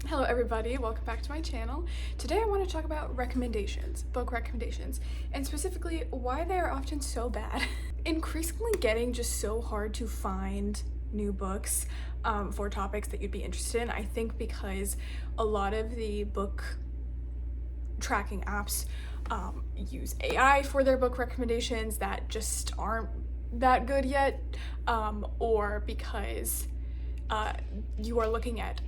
Hello everybody, welcome back to my channel. Today I want to talk about recommendations, book recommendations, and specifically why they are often so bad. Increasingly getting just so hard to find new books for topics that you'd be interested in, I think because a lot of the book tracking apps use AI for their book recommendations that just aren't that good yet, or because you are looking at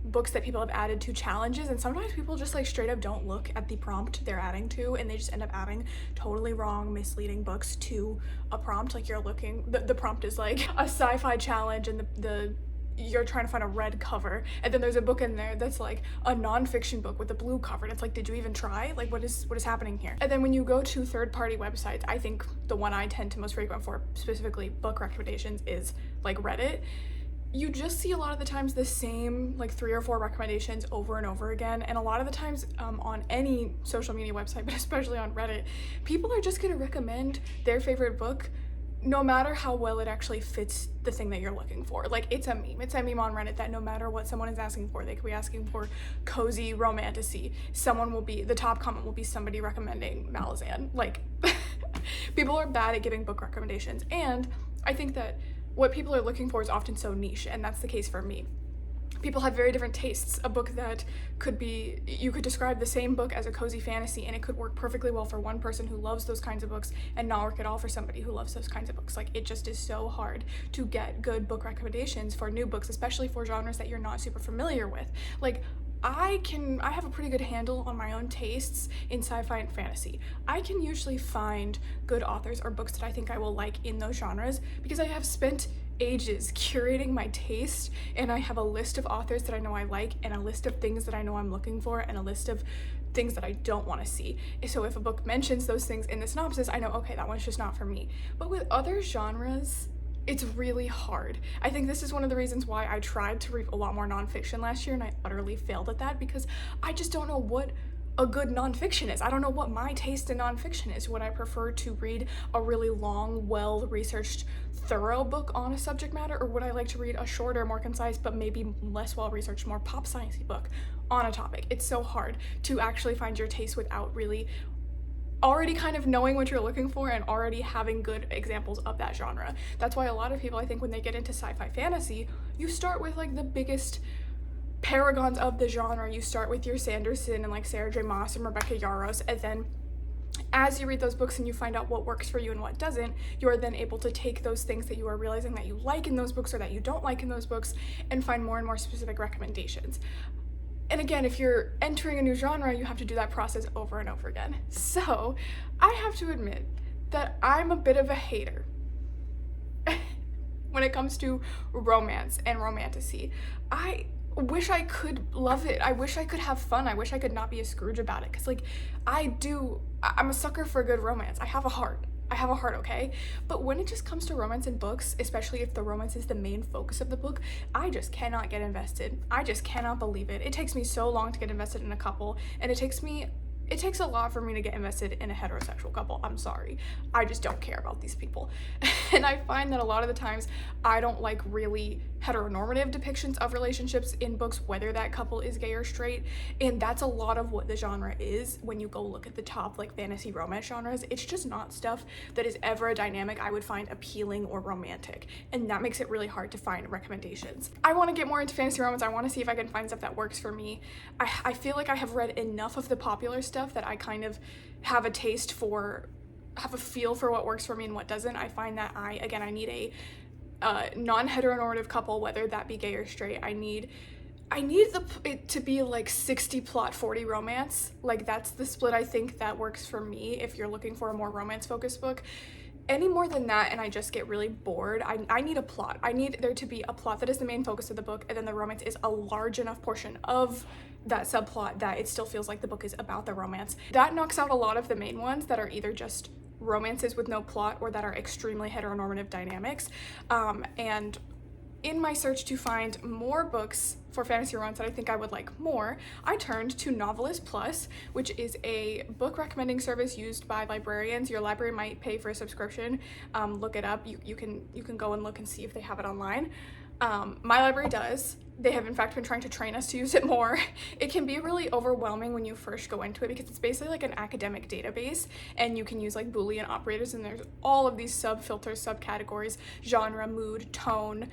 books that people have added to challenges, and sometimes people just like straight up don't look at the prompt they're adding to, and they just end up adding totally wrong, misleading books to a prompt. Like you're looking, the prompt is like a sci-fi challenge, and you're trying to find a red cover, and then there's a book in there that's like a nonfiction book with a blue cover, and it's like, did you even try? Like, what is happening here? And then when you go to third-party websites, I think the one I tend to most frequent for specifically book recommendations is like Reddit. You just see a lot of the times the same like 3 or 4 recommendations over and over again, and a lot of the times on any social media website, but especially on Reddit, people are just going to recommend their favorite book no matter how well it actually fits the thing that you're looking for. Like, it's a meme on Reddit that no matter what someone is asking for, they could be asking for cozy romantasy, the top comment will be somebody recommending Malazan. Like, people are bad at giving book recommendations, and I think that what people are looking for is often so niche, and that's the case for me. People have very different tastes. A book that you could describe the same book as a cozy fantasy, and it could work perfectly well for one person who loves those kinds of books and not work at all for somebody who loves those kinds of books. Like, it just is so hard to get good book recommendations for new books, especially for genres that you're not super familiar with. Like, I have a pretty good handle on my own tastes in sci-fi and fantasy. I can usually find good authors or books that I think I will like in those genres because I have spent ages curating my taste, and I have a list of authors that I know I like, and a list of things that I know I'm looking for, and a list of things that I don't want to see. So if a book mentions those things in the synopsis, I know, okay, that one's just not for me. But with other genres, it's really hard. I think this is one of the reasons why I tried to read a lot more nonfiction last year, and I utterly failed at that because I just don't know what a good nonfiction is. I don't know what my taste in nonfiction is. Would I prefer to read a really long, well-researched, thorough book on a subject matter, or would I like to read a shorter, more concise, but maybe less well-researched, more pop science-y book on a topic? It's so hard to actually find your taste without really already kind of knowing what you're looking for and already having good examples of that genre. That's why a lot of people, I think, when they get into sci-fi fantasy, you start with like the biggest paragons of the genre. You start with your Sanderson and like Sarah J. Maas and Rebecca Yarros, and then as you read those books and you find out what works for you and what doesn't, you are then able to take those things that you are realizing that you like in those books or that you don't like in those books and find more and more specific recommendations. And again, if you're entering a new genre, you have to do that process over and over again. So I have to admit that I'm a bit of a hater when it comes to romance and romantasy. I wish I could love it. I wish I could have fun. I wish I could not be a Scrooge about it. Because like, I'm a sucker for good romance. I have a heart, okay? But when it just comes to romance in books, especially if the romance is the main focus of the book, I just cannot get invested. I just cannot believe it. It takes me so long to get invested in a couple, and it takes a lot for me to get invested in a heterosexual couple. I'm sorry. I just don't care about these people. And I find that a lot of the times I don't like really heteronormative depictions of relationships in books, whether that couple is gay or straight. And that's a lot of what the genre is when you go look at the top like fantasy romance genres. It's just not stuff that is ever a dynamic I would find appealing or romantic. And that makes it really hard to find recommendations. I want to get more into fantasy romance. I want to see if I can find stuff that works for me. I feel like I have read enough of the popular stuff that I kind of have a feel for what works for me and what doesn't. I find that I need a non-heteronormative couple, whether that be gay or straight. I need it to be like 60 plot, 40 romance. Like, that's the split I think that works for me if you're looking for a more romance focused book. Any more than that and I just get really bored. I need a plot. I need there to be a plot that is the main focus of the book, and then the romance is a large enough portion of that subplot that it still feels like the book is about the romance. That knocks out a lot of the main ones that are either just romances with no plot or that are extremely heteronormative dynamics. And in my search to find more books for fantasy romance that I think I would like more, I turned to Novelist Plus, which is a book recommending service used by librarians. Your library might pay for a subscription. Look it up. You can go and look and see if they have it online. My library does. they have in fact been trying to train us to use it more. It can be really overwhelming when you first go into it because it's basically like an academic database, and you can use like Boolean operators, and there's all of these sub-filters, subcategories, genre, mood, tone,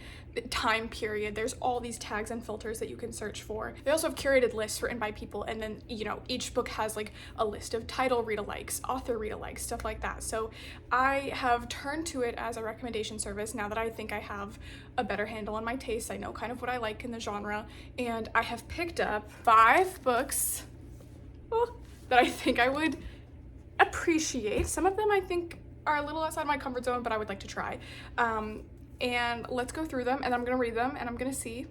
time period. There's all these tags and filters that you can search for. They also have curated lists written by people, and then, you know, each book has like a list of title read-alikes, author read-alikes, stuff like that. So I have turned to it as a recommendation service now that I think I have a better handle on my tastes. I know kind of what I like in the genre, and I have picked up 5 books that I think I would appreciate. Some of them I think are a little outside my comfort zone, but I would like to try. And let's go through them, and I'm gonna read them, and I'm gonna see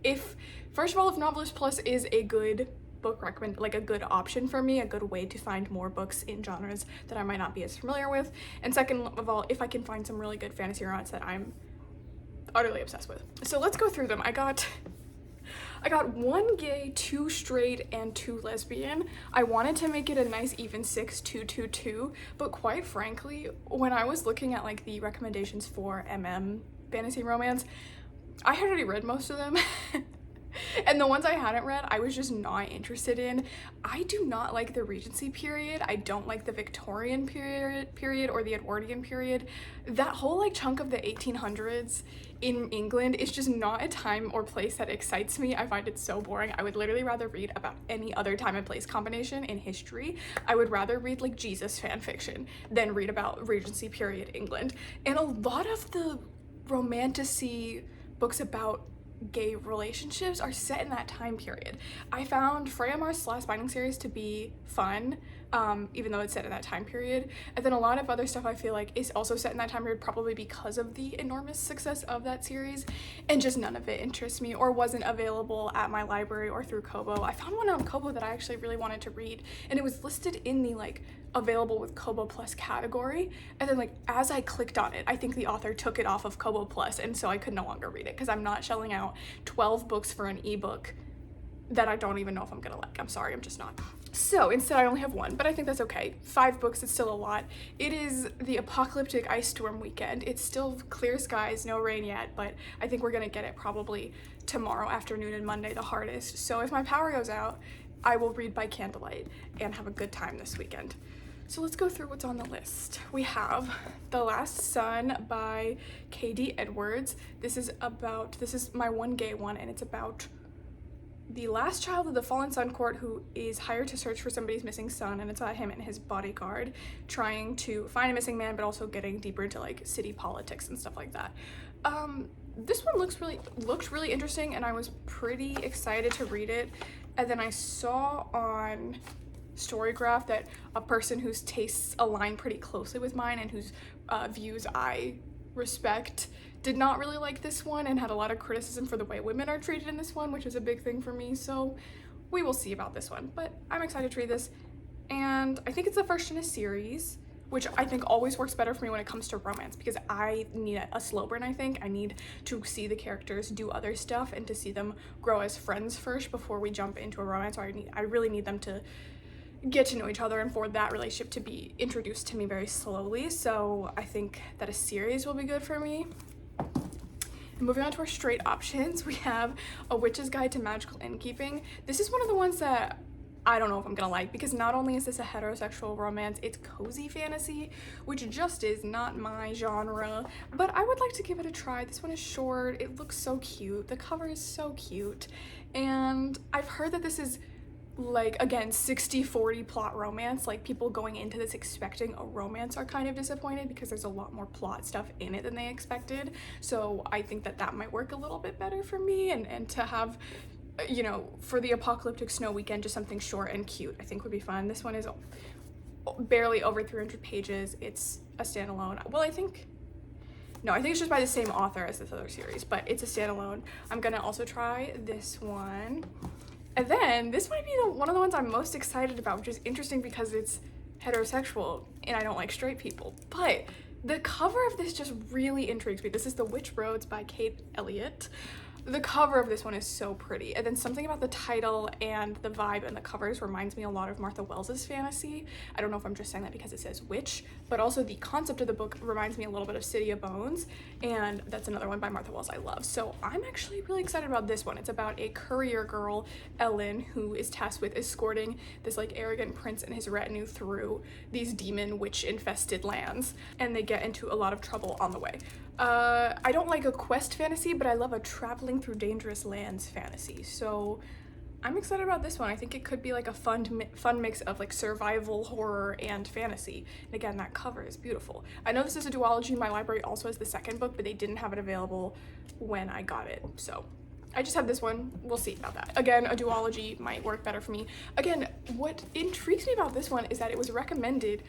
if, first of all, if Novelist Plus is a good book recommend, like a good option for me, a good way to find more books in genres that I might not be as familiar with, and second of all, if I can find some really good fantasy romance that I'm utterly obsessed with. So let's go through them. I got 1 gay, 2 straight, and 2 lesbian. I wanted to make it a nice even 6-2-2-2, but quite frankly, when I was looking at like the recommendations for fantasy romance, I had already read most of them. And the ones I hadn't read, I was just not interested in. I do not like the Regency period. I don't like the Victorian period or the Edwardian period. That whole like chunk of the 1800s in England is just not a time or place that excites me. I find it so boring. I would literally rather read about any other time and place combination in history. I would rather read like Jesus fan fiction than read about Regency period England. And a lot of the romantasy books about gay relationships are set in that time period. I found Freya Mar's Last Binding series to be fun, even though it's set in that time period. And then a lot of other stuff I feel like is also set in that time period, probably because of the enormous success of that series, and just none of it interests me or wasn't available at my library or through Kobo. I found one on Kobo that I actually really wanted to read, and it was listed in the like available with Kobo Plus category, and then like as I clicked on it, I think the author took it off of Kobo Plus, and so I could no longer read it because I'm not shelling out 12 books for an ebook that I don't even know if I'm gonna like. I'm sorry, I'm just not. So instead I only have 1, but I think that's okay. 5 books is still a lot. It is the apocalyptic ice storm weekend. It's still clear skies, no rain yet, but I think we're gonna get it probably tomorrow afternoon and Monday the hardest. So if my power goes out, I will read by candlelight and have a good time this weekend. So let's go through what's on the list. We have The Last Son by K.D. Edwards. This is my 1 gay one, and it's about the last child of the fallen Sun Court who is hired to search for somebody's missing son, and it's about him and his bodyguard trying to find a missing man, but also getting deeper into like city politics and stuff like that. This one looked really interesting, and I was pretty excited to read it. And then I saw on Storygraph that a person whose tastes align pretty closely with mine and whose views I respect did not really like this one and had a lot of criticism for the way women are treated in this one, which is a big thing for me, so we will see about this one. But I'm excited to read this, and I think it's the first in a series, which I think always works better for me when it comes to romance, because I need a slow burn. I think I need to see the characters do other stuff and to see them grow as friends first before we jump into a romance, or I really need them to get to know each other and for that relationship to be introduced to me very slowly. So I think that a series will be good for me. And moving on to our straight options, we have A Witch's Guide to Magical Innkeeping. This is one of the ones that I don't know if I'm gonna like, because not only is this a heterosexual romance, it's cozy fantasy, which just is not my genre, but I would like to give it a try. This one is short, it looks so cute, the cover is so cute, and I've heard that this is like, again, 60-40 plot romance. Like, people going into this expecting a romance are kind of disappointed because there's a lot more plot stuff in it than they expected. So I think that might work a little bit better for me, and to have, you know, for the apocalyptic snow weekend, just something short and cute I think would be fun. This one is barely over 300 pages. It's a standalone. Well, I think it's just by the same author as this other series, but it's a standalone. I'm gonna also try this one. And then this might be one of the ones I'm most excited about, which is interesting because it's heterosexual and I don't like straight people, but the cover of this just really intrigues me. This is The Witch Roads by Kate Elliott. The cover of this one is so pretty, and then something about the title and the vibe and the covers reminds me a lot of Martha Wells's fantasy. I don't know if I'm just saying that because it says witch, but also the concept of the book reminds me a little bit of City of Bones, and that's another one by Martha Wells I love. So I'm actually really excited about this one. It's about a courier girl, Ellen, who is tasked with escorting this like arrogant prince and his retinue through these demon witch infested lands, and they get into a lot of trouble on the way. I don't like a quest fantasy, but I love a traveling through dangerous lands fantasy. So I'm excited about this one. I think it could be like a fun mix of like survival, horror, and fantasy. And again, that cover is beautiful. I know this is a duology. My library also has the second book, but they didn't have it available when I got it. So I just have this one. We'll see about that. Again, a duology might work better for me. Again, what intrigues me about this one is that it was recommended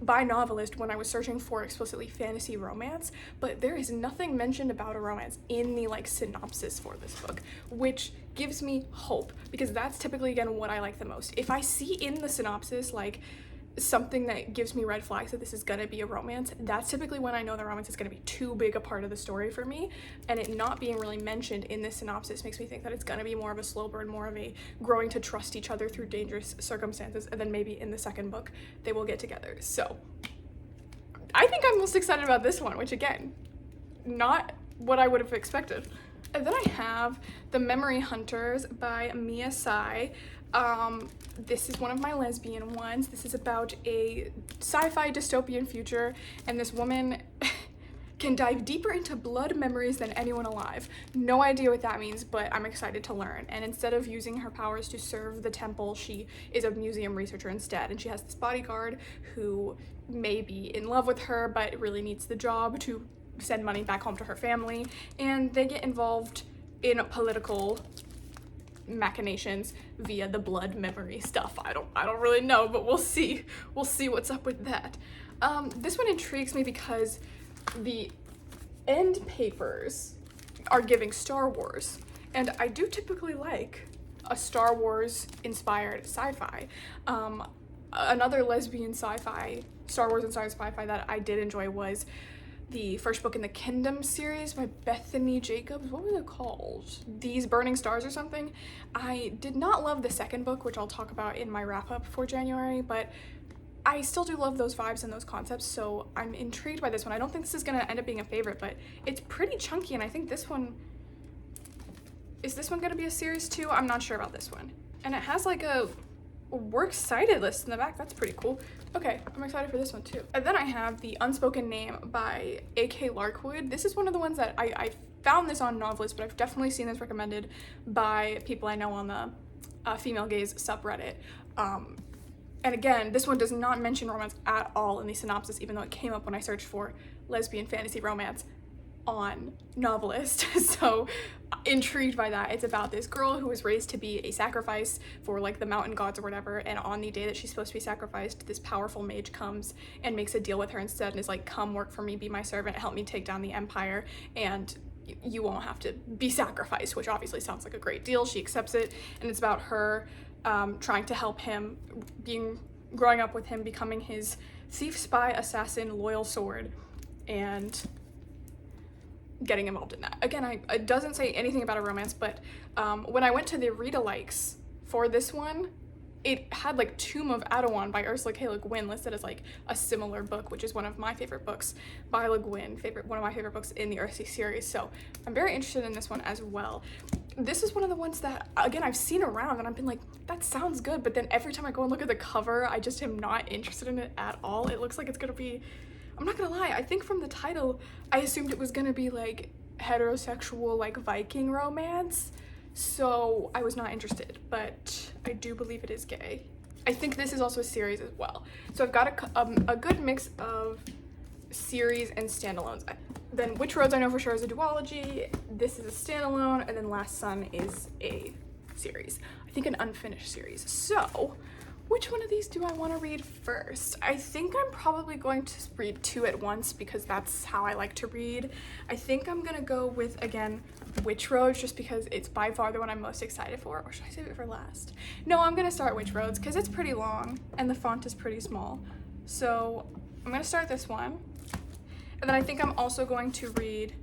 by Novelist when I was searching for explicitly fantasy romance, but there is nothing mentioned about a romance in the like synopsis for this book, which gives me hope, because that's typically again what I like the most. If I see in the synopsis like something that gives me red flags that this is gonna be a romance, that's typically when I know the romance is gonna be too big a part of the story for me, and it not being really mentioned in this synopsis makes me think that it's gonna be more of a slow burn, more of a growing to trust each other through dangerous circumstances, and then maybe in the second book they will get together. So I think I'm most excited about this one, which again, not what I would have expected. And then I have The Memory Hunters by Mia Tsai. This is one of my lesbian ones. This is about a sci-fi dystopian future, and this woman can dive deeper into blood memories than anyone alive. No idea what that means, but I'm excited to learn. And instead of using her powers to serve the temple, she is a museum researcher instead, and she has this bodyguard who may be in love with her, but really needs the job to send money back home to her family, and they get involved in political machinations via the blood memory stuff. I don't really know, but we'll see what's up with that. This one intrigues me because the end papers are giving Star Wars, and I do typically like a Star Wars inspired sci-fi. Another lesbian sci-fi, Star Wars inspired sci-fi that I did enjoy was the first book in the Kingdom series by Bethany Jacobs. What was it called? These Burning Stars or something. I did not love the second book, which I'll talk about in my wrap-up for January, but I still do love those vibes and those concepts, so I'm intrigued by this one. I don't think this is gonna end up being a favorite, but it's pretty chunky, and I think this one... Is this one gonna be a series too? I'm not sure about this one. And it has like a works cited list in the back. That's pretty cool. Okay, I'm excited for this one too. And then I have The Unspoken Name by A.K. Larkwood. This is one of the ones that I found this on Novelist, but I've definitely seen this recommended by people I know on the female gaze subreddit. And again, this one does not mention romance at all in the synopsis, even though it came up when I searched for lesbian fantasy romance on Novelist. So intrigued by that. It's about this girl who was raised to be a sacrifice for like the mountain gods or whatever, and on the day that she's supposed to be sacrificed, this powerful mage comes and makes a deal with her instead and is like, come work for me, be my servant, help me take down the empire, and you won't have to be sacrificed, which obviously sounds like a great deal. She accepts it, and it's about her trying to help him, growing up with him, becoming his thief, spy, assassin, loyal sword, and getting involved in that. Again, it doesn't say anything about a romance, but when I went to the read-alikes for this one, it had like Tomb of Adawan by Ursula K. Le Guin listed as like a similar book, which is one of my favorite books by Le Guin, one of my favorite books in the Earthsea series. So I'm very interested in this one as well. This is one of the ones that, again, I've seen around and I've been like, that sounds good, but then every time I go and look at the cover, I just am not interested in it at all. It looks like it's gonna be, I'm not gonna lie, I think from the title, I assumed it was gonna be like heterosexual, like Viking romance, so I was not interested, but I do believe it is gay. I think this is also a series as well. So I've got a good mix of series and standalones. Then Witch Roads I know for sure is a duology, this is a standalone, and then Last Sun is a series. I think an unfinished series. So which one of these do I want to read first? I think I'm probably going to read two at once because that's how I like to read. I think I'm gonna go with, again, Witch Roads, just because it's by far the one I'm most excited for. Or should I save it for last? No, I'm gonna start Witch Roads because it's pretty long and the font is pretty small. So I'm gonna start this one. And then I think I'm also going to read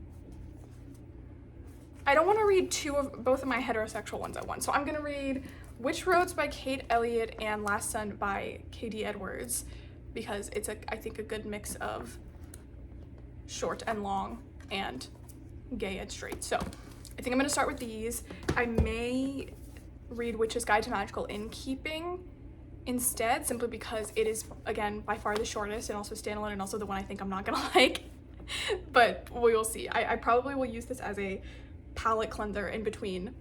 I don't want to read both of my heterosexual ones at once. So I'm going to read Witch Roads by Kate Elliott and Last Sun by Katie Edwards, because it's I think a good mix of short and long and gay and straight. So I think I'm going to start with these. I may read Witch's Guide to Magical Innkeeping instead, simply because it is, again, by far the shortest and also standalone, and also the one I think I'm not gonna like. But we will see. I probably will use this as a palette cleanser in between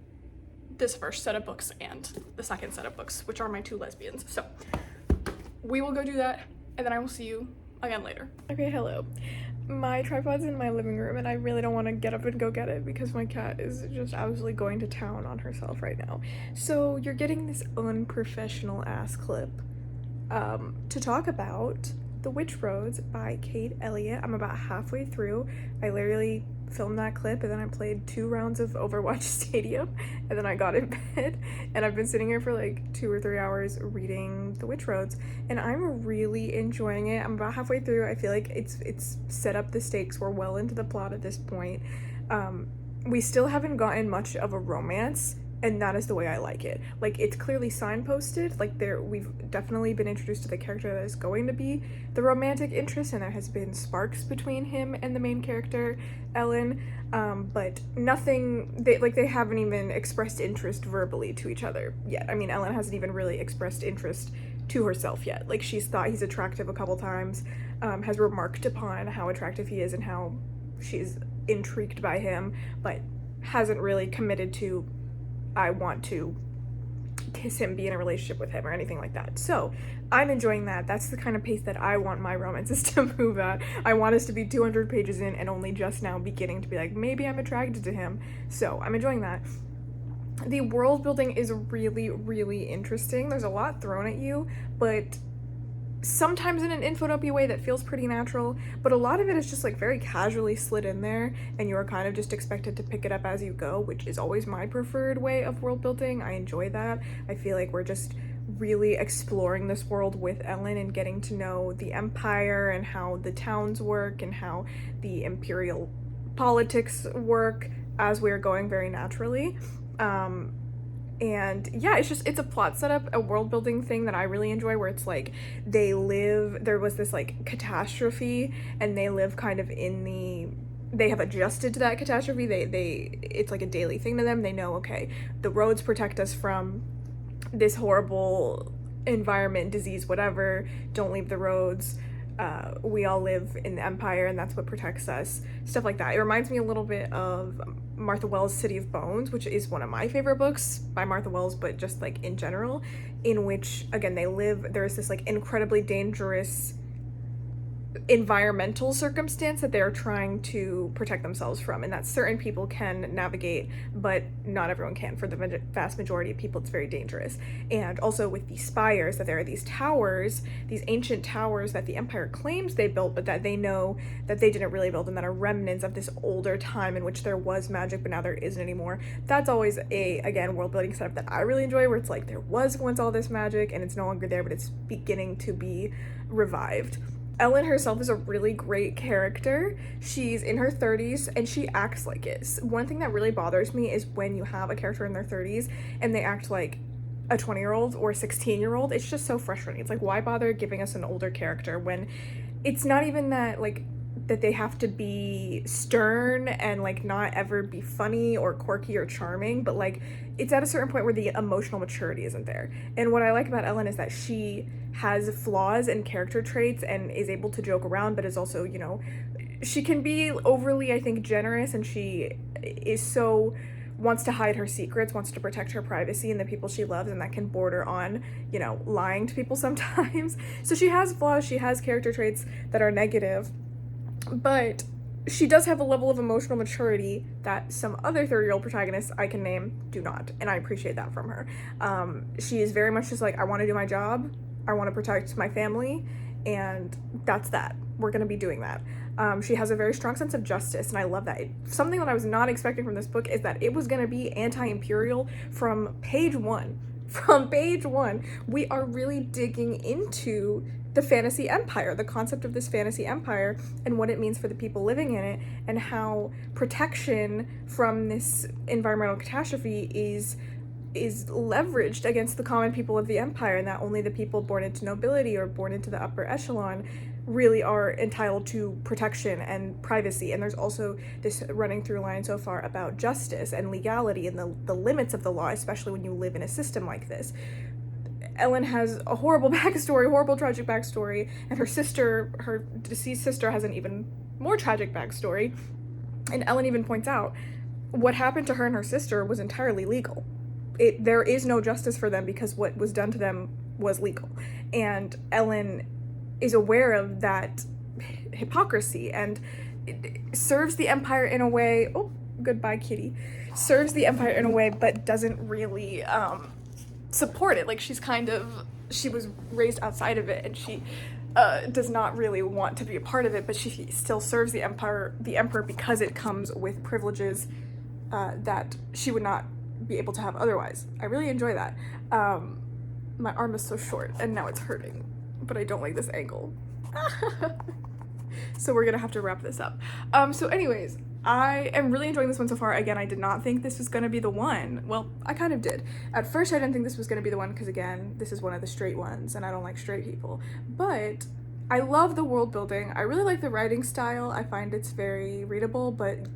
this first set of books and the second set of books, which are my two lesbians. So we will go do that, and then I will see you again later. Okay, hello. My tripod's in my living room, and I really don't want to get up and go get it because my cat is just absolutely going to town on herself right now. So you're getting this unprofessional ass clip to talk about The Witch Roads by Kate Elliott. I'm about halfway through. I literally filmed that clip and then I played 2 rounds of Overwatch Stadium and then I got in bed, and I've been sitting here for like 2 or 3 hours reading The Witch Roads, and I'm really enjoying it. I'm about halfway through. I feel like it's set up the stakes. We're well into the plot at this point. We still haven't gotten much of a romance, and that is the way I like it. Like, it's clearly signposted, like we've definitely been introduced to the character that is going to be the romantic interest, and there has been sparks between him and the main character, Ellen, but nothing, they haven't even expressed interest verbally to each other yet. I mean, Ellen hasn't even really expressed interest to herself yet. Like, she's thought he's attractive a couple times, has remarked upon how attractive he is and how she's intrigued by him, but hasn't really committed to, I want to kiss him, be in a relationship with him, or anything like that. So I'm enjoying that. That's the kind of pace that I want my romances to move at. I want us to be 200 pages in and only just now beginning to be like, maybe I'm attracted to him. So I'm enjoying that. The world building is really, really interesting. There's a lot thrown at you, but sometimes in an infotopia way that feels pretty natural, but a lot of it is just like very casually slid in there, and you are kind of just expected to pick it up as you go, which is always my preferred way of world building. I enjoy that. I feel like we're just really exploring this world with Ellen and getting to know the Empire and how the towns work and how the imperial politics work as we're going very naturally. And yeah, it's a plot setup, a world building thing that I really enjoy, where it's like there was this like catastrophe, and they live kind of they have adjusted to that catastrophe. It's like a daily thing to them. They know, okay, the roads protect us from this horrible environment, disease, whatever. Don't leave the roads. We all live in the Empire, and that's what protects us. Stuff like that. It reminds me a little bit of Martha Wells' City of Bones, which is one of my favorite books by Martha Wells, but just like in general, in which, again, there's this like incredibly dangerous environmental circumstance that they're trying to protect themselves from, and that certain people can navigate, but not everyone can. For the vast majority of people, it's very dangerous. And also with the spires, that there are these towers, these ancient towers that the Empire claims they built, but that they know that they didn't really build, and that are remnants of this older time in which there was magic, but now there isn't anymore. That's always again, world building setup that I really enjoy, where it's like there was once all this magic and it's no longer there, but it's beginning to be revived. Ellen herself is a really great character. She's in her 30s and she acts like it. One thing that really bothers me is when you have a character in their 30s and they act like a 20-year-old or a 16-year-old. It's just so frustrating. It's like, why bother giving us an older character when it's not even that, like, that they have to be stern and like not ever be funny or quirky or charming, but like it's at a certain point where the emotional maturity isn't there. And what I like about Ellen is that she has flaws and character traits and is able to joke around, but is also, you know, she can be overly, I think, generous, and she is so wants to hide her secrets, wants to protect her privacy and the people she loves, and that can border on, you know, lying to people sometimes. So she has flaws, she has character traits that are negative, but she does have a level of emotional maturity that some other 30-year-old protagonists I can name do not, and I appreciate that from her. She is very much just like, I want to do my job, I want to protect my family, and that's that. We're going to be doing that. She has a very strong sense of justice, and I love that. Something that I was not expecting from this book is that it was going to be anti-imperial from page one. From page one, we are really digging into the fantasy empire, the concept of this fantasy empire and what it means for the people living in it, and how protection from this environmental catastrophe is leveraged against the common people of the empire, and that only the people born into nobility or born into the upper echelon really are entitled to protection and privacy. And there's also this running through line so far about justice and legality and the limits of the law, especially when you live in a system like this. Ellen has a horrible backstory, horrible tragic backstory, and her sister, her deceased sister, has an even more tragic backstory. And Ellen even points out what happened to her and her sister was entirely legal. There is no justice for them because what was done to them was legal. And Ellen is aware of that hypocrisy and serves the empire in a way, oh, goodbye kitty, serves the empire in a way but doesn't really support it. Like, she was raised outside of it, and she does not really want to be a part of it, but she still serves the emperor because it comes with privileges that she would not be able to have otherwise. I really enjoy that. My arm is so short and now it's hurting, but I don't like this angle. So we're gonna have to wrap this up. So anyways, I am really enjoying this one so far. Again, I did not think this was gonna be the one. Well, I kind of did. At first I didn't think this was gonna be the one because, again, this is one of the straight ones and I don't like straight people. But I love the world building. I really like the writing style. I find it's very readable but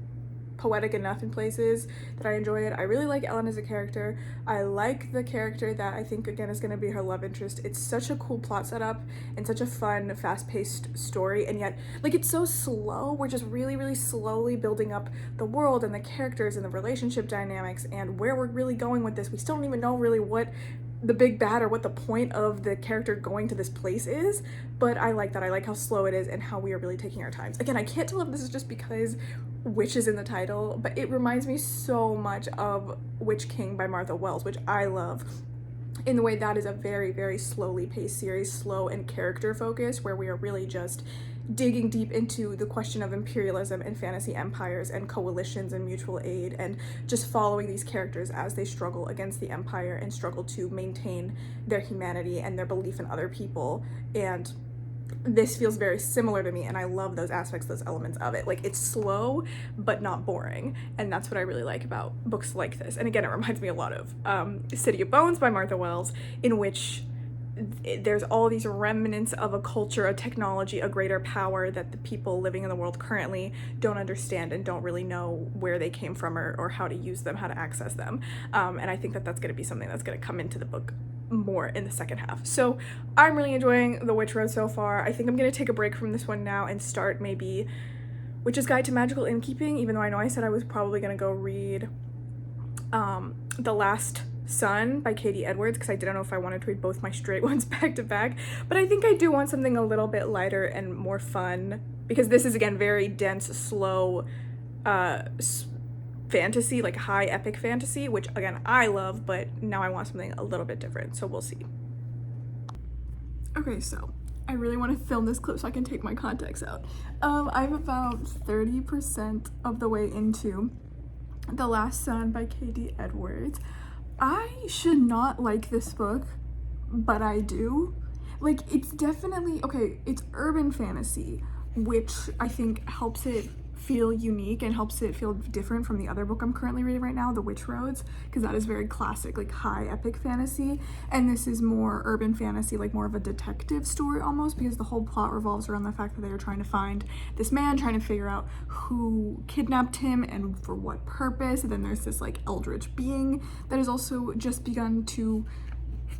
poetic enough in places that I enjoy it. I really like Ellen as a character. I like the character that I think, again, is going to be her love interest. It's such a cool plot setup and such a fun, fast-paced story, and yet, like, it's so slow. We're just really, really slowly building up the world and the characters and the relationship dynamics and where we're really going with this. We still don't even know really what the big bad or what the point of the character going to this place is, but I like that. I like how slow it is and how we are really taking our times. Again, I can't tell if this is just because Witch is in the title, but it reminds me so much of Witch King by Martha Wells, which I love, in the way that is a very, very slowly paced series, slow and character focused, where we are really just digging deep into the question of imperialism and fantasy empires and coalitions and mutual aid, and just following these characters as they struggle against the empire and struggle to maintain their humanity and their belief in other people. And this feels very similar to me, and I love those aspects, those elements of it. Like, it's slow but not boring, and that's what I really like about books like this. And again, it reminds me a lot of City of Bones by Martha Wells, in which there's all these remnants of a culture, a technology, a greater power that the people living in the world currently don't understand and don't really know where they came from or how to use them, how to access them. And I think that that's going to be something that's going to come into the book more in the second half. So I'm really enjoying The Witch Road so far. I think I'm going to take a break from this one now and start maybe Witch's Guide to Magical Innkeeping, even though I know I said I was probably going to go read The Last Sun by Katie Edwards, because I didn't know if I wanted to read both my straight ones back to back, but I think I do want something a little bit lighter and more fun, because this is, again, very dense, slow fantasy, like high epic fantasy, which, again, I love, but now I want something a little bit different, so we'll see. Okay, so I really want to film this clip so I can take my contacts out. I'm about 30% of the way into The Last Sun by Katie Edwards. I should not like this book, but I do. Like, it's definitely, okay, it's urban fantasy, which I think helps it feel unique and helps it feel different from the other book I'm currently reading right now, The Witch Roads, because that is very classic, like high epic fantasy, and this is more urban fantasy, like more of a detective story almost, because the whole plot revolves around the fact that they are trying to find this man, trying to figure out who kidnapped him and for what purpose. And then there's this like eldritch being that has also just begun to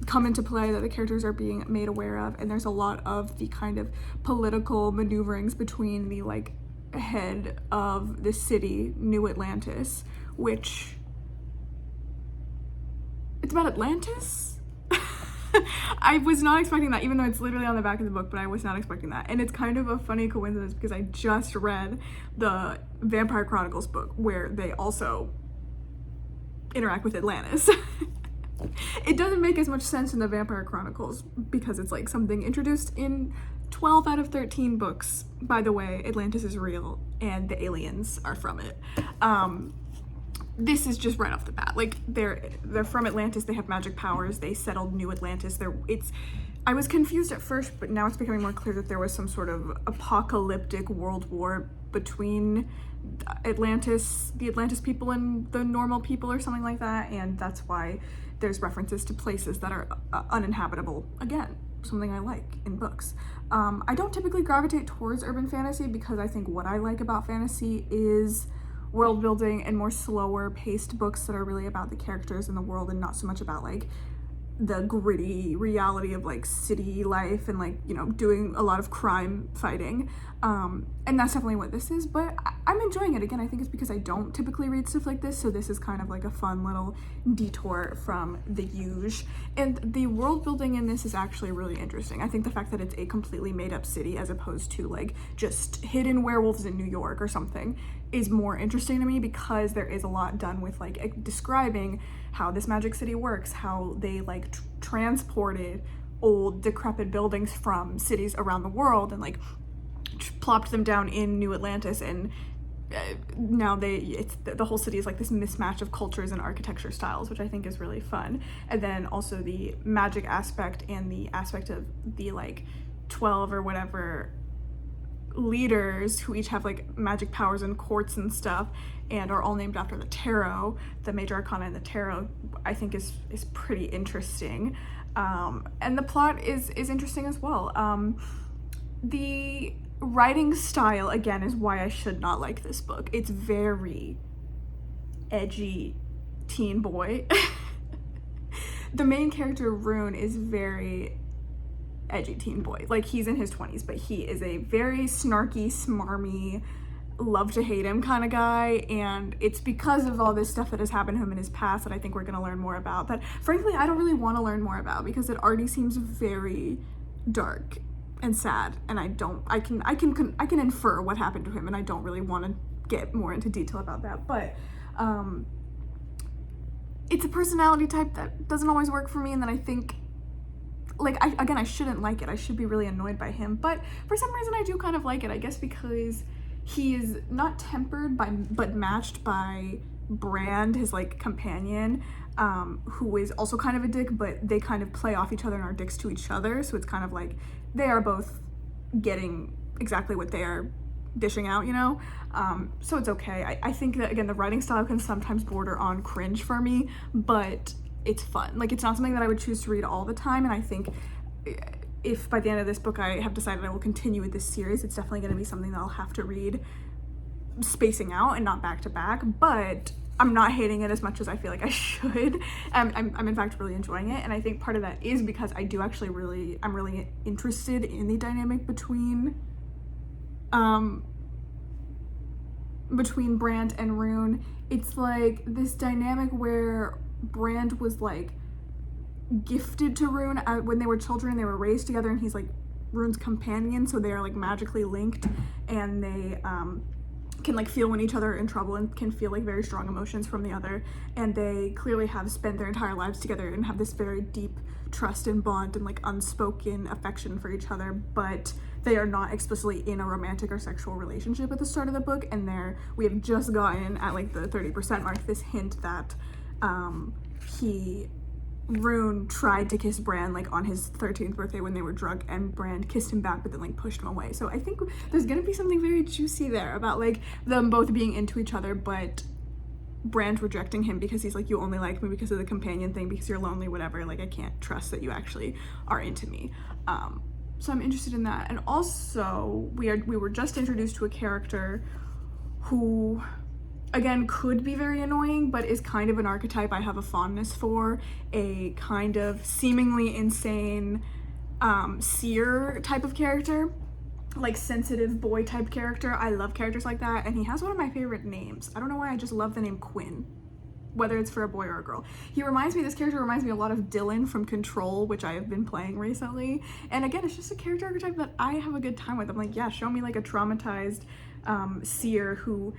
come into play that the characters are being made aware of, and there's a lot of the kind of political maneuverings between the like head of the city, New Atlantis, which, it's about Atlantis? I was not expecting that, even though it's literally on the back of the book, but I was not expecting that. And it's kind of a funny coincidence because I just read the Vampire Chronicles book where they also interact with Atlantis. It doesn't make as much sense in the Vampire Chronicles because it's like something introduced in 12 out of 13 books. By the way, Atlantis is real and the aliens are from it. This is just right off the bat. Like, they're from Atlantis, they have magic powers, they settled New Atlantis. It's I was confused at first, but now it's becoming more clear that there was some sort of apocalyptic world war between Atlantis, the Atlantis people and the normal people or something like that, and that's why there's references to places that are uninhabitable. Again, something I like in books. I don't typically gravitate towards urban fantasy because I think what I like about fantasy is world building and more slower paced books that are really about the characters and the world and not so much about like the gritty reality of like city life and like, you know, doing a lot of crime fighting. And that's definitely what this is, but I'm enjoying it. Again, I think it's because I don't typically read stuff like this, so this is kind of like a fun little detour from the usual. And the world building in this is actually really interesting. I think the fact that it's a completely made up city as opposed to like just hidden werewolves in New York or something is more interesting to me because there is a lot done with like describing how this magic city works, how they like transported old decrepit buildings from cities around the world and like plopped them down in New Atlantis, and now the whole city is like this mismatch of cultures and architecture styles, which I think is really fun. And then also the magic aspect and the aspect of the like 12 or whatever leaders who each have like magic powers and courts and stuff and are all named after the tarot, the major arcana in the tarot, I think is pretty interesting. And the plot is interesting as well. The writing style, again, is why I should not like this book. It's very edgy teen boy. The main character, Rune, is very edgy teen boy. Like, he's in his 20s, but he is a very snarky, smarmy, love to hate him kind of guy, and it's because of all this stuff that has happened to him in his past that I think we're going to learn more about, that frankly I don't really want to learn more about because it already seems very dark and sad, and I can infer what happened to him, and I don't really want to get more into detail about that. But it's a personality type that doesn't always work for me, and then I think, like, I shouldn't like it. I should be really annoyed by him, but for some reason I do kind of like it. I guess because he is not tempered by, but matched by Brand, his like companion, who is also kind of a dick, but they kind of play off each other and are dicks to each other. So it's kind of like they are both getting exactly what they are dishing out, you know? So it's okay. I think that, again, the writing style can sometimes border on cringe for me, but it's fun. Like, it's not something that I would choose to read all the time, and I think if by the end of this book I have decided I will continue with this series, it's definitely going to be something that I'll have to read spacing out and not back to back, but I'm not hating it as much as I feel like I should. I'm in fact really enjoying it, and I think part of that is because I do actually I'm really interested in the dynamic between Brand and Rune. It's like this dynamic where Brand was like gifted to Rune when they were children. They were raised together, and he's like Rune's companion, so they are like magically linked, and they can like feel when each other are in trouble and can feel like very strong emotions from the other, and they clearly have spent their entire lives together and have this very deep trust and bond and like unspoken affection for each other, but they are not explicitly in a romantic or sexual relationship at the start of the book. And we have just gotten at like the 30% mark this hint that Rune tried to kiss Brand like on his 13th birthday when they were drunk, and Brand kissed him back but then like pushed him away. So I think there's gonna be something very juicy there about like them both being into each other, but Brand rejecting him because he's like, you only like me because of the companion thing, because you're lonely, whatever, like I can't trust that you actually are into me. So I'm interested in that. And also we were just introduced to a character who, again, could be very annoying, but is kind of an archetype I have a fondness for, a kind of seemingly insane seer type of character, like sensitive boy type character. I love characters like that, and he has one of my favorite names. I don't know why, I just love the name Quinn, whether it's for a boy or a girl. This character reminds me a lot of Dylan from Control, which I have been playing recently, and again, it's just a character archetype that I have a good time with. I'm like, yeah, show me like a traumatized seer who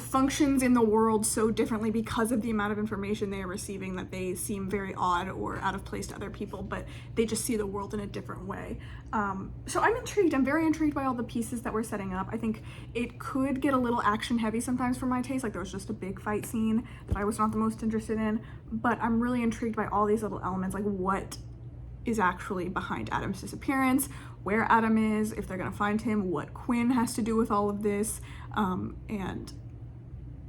functions in the world so differently because of the amount of information they are receiving that they seem very odd or out of place to other people, but they just see the world in a different way. So I'm intrigued. I'm very intrigued by all the pieces that we're setting up. I think it could get a little action heavy sometimes for my taste, like there was just a big fight scene that I was not the most interested in, but I'm really intrigued by all these little elements, like what is actually behind Adam's disappearance, where Adam is, if they're gonna find him, what Quinn has to do with all of this, and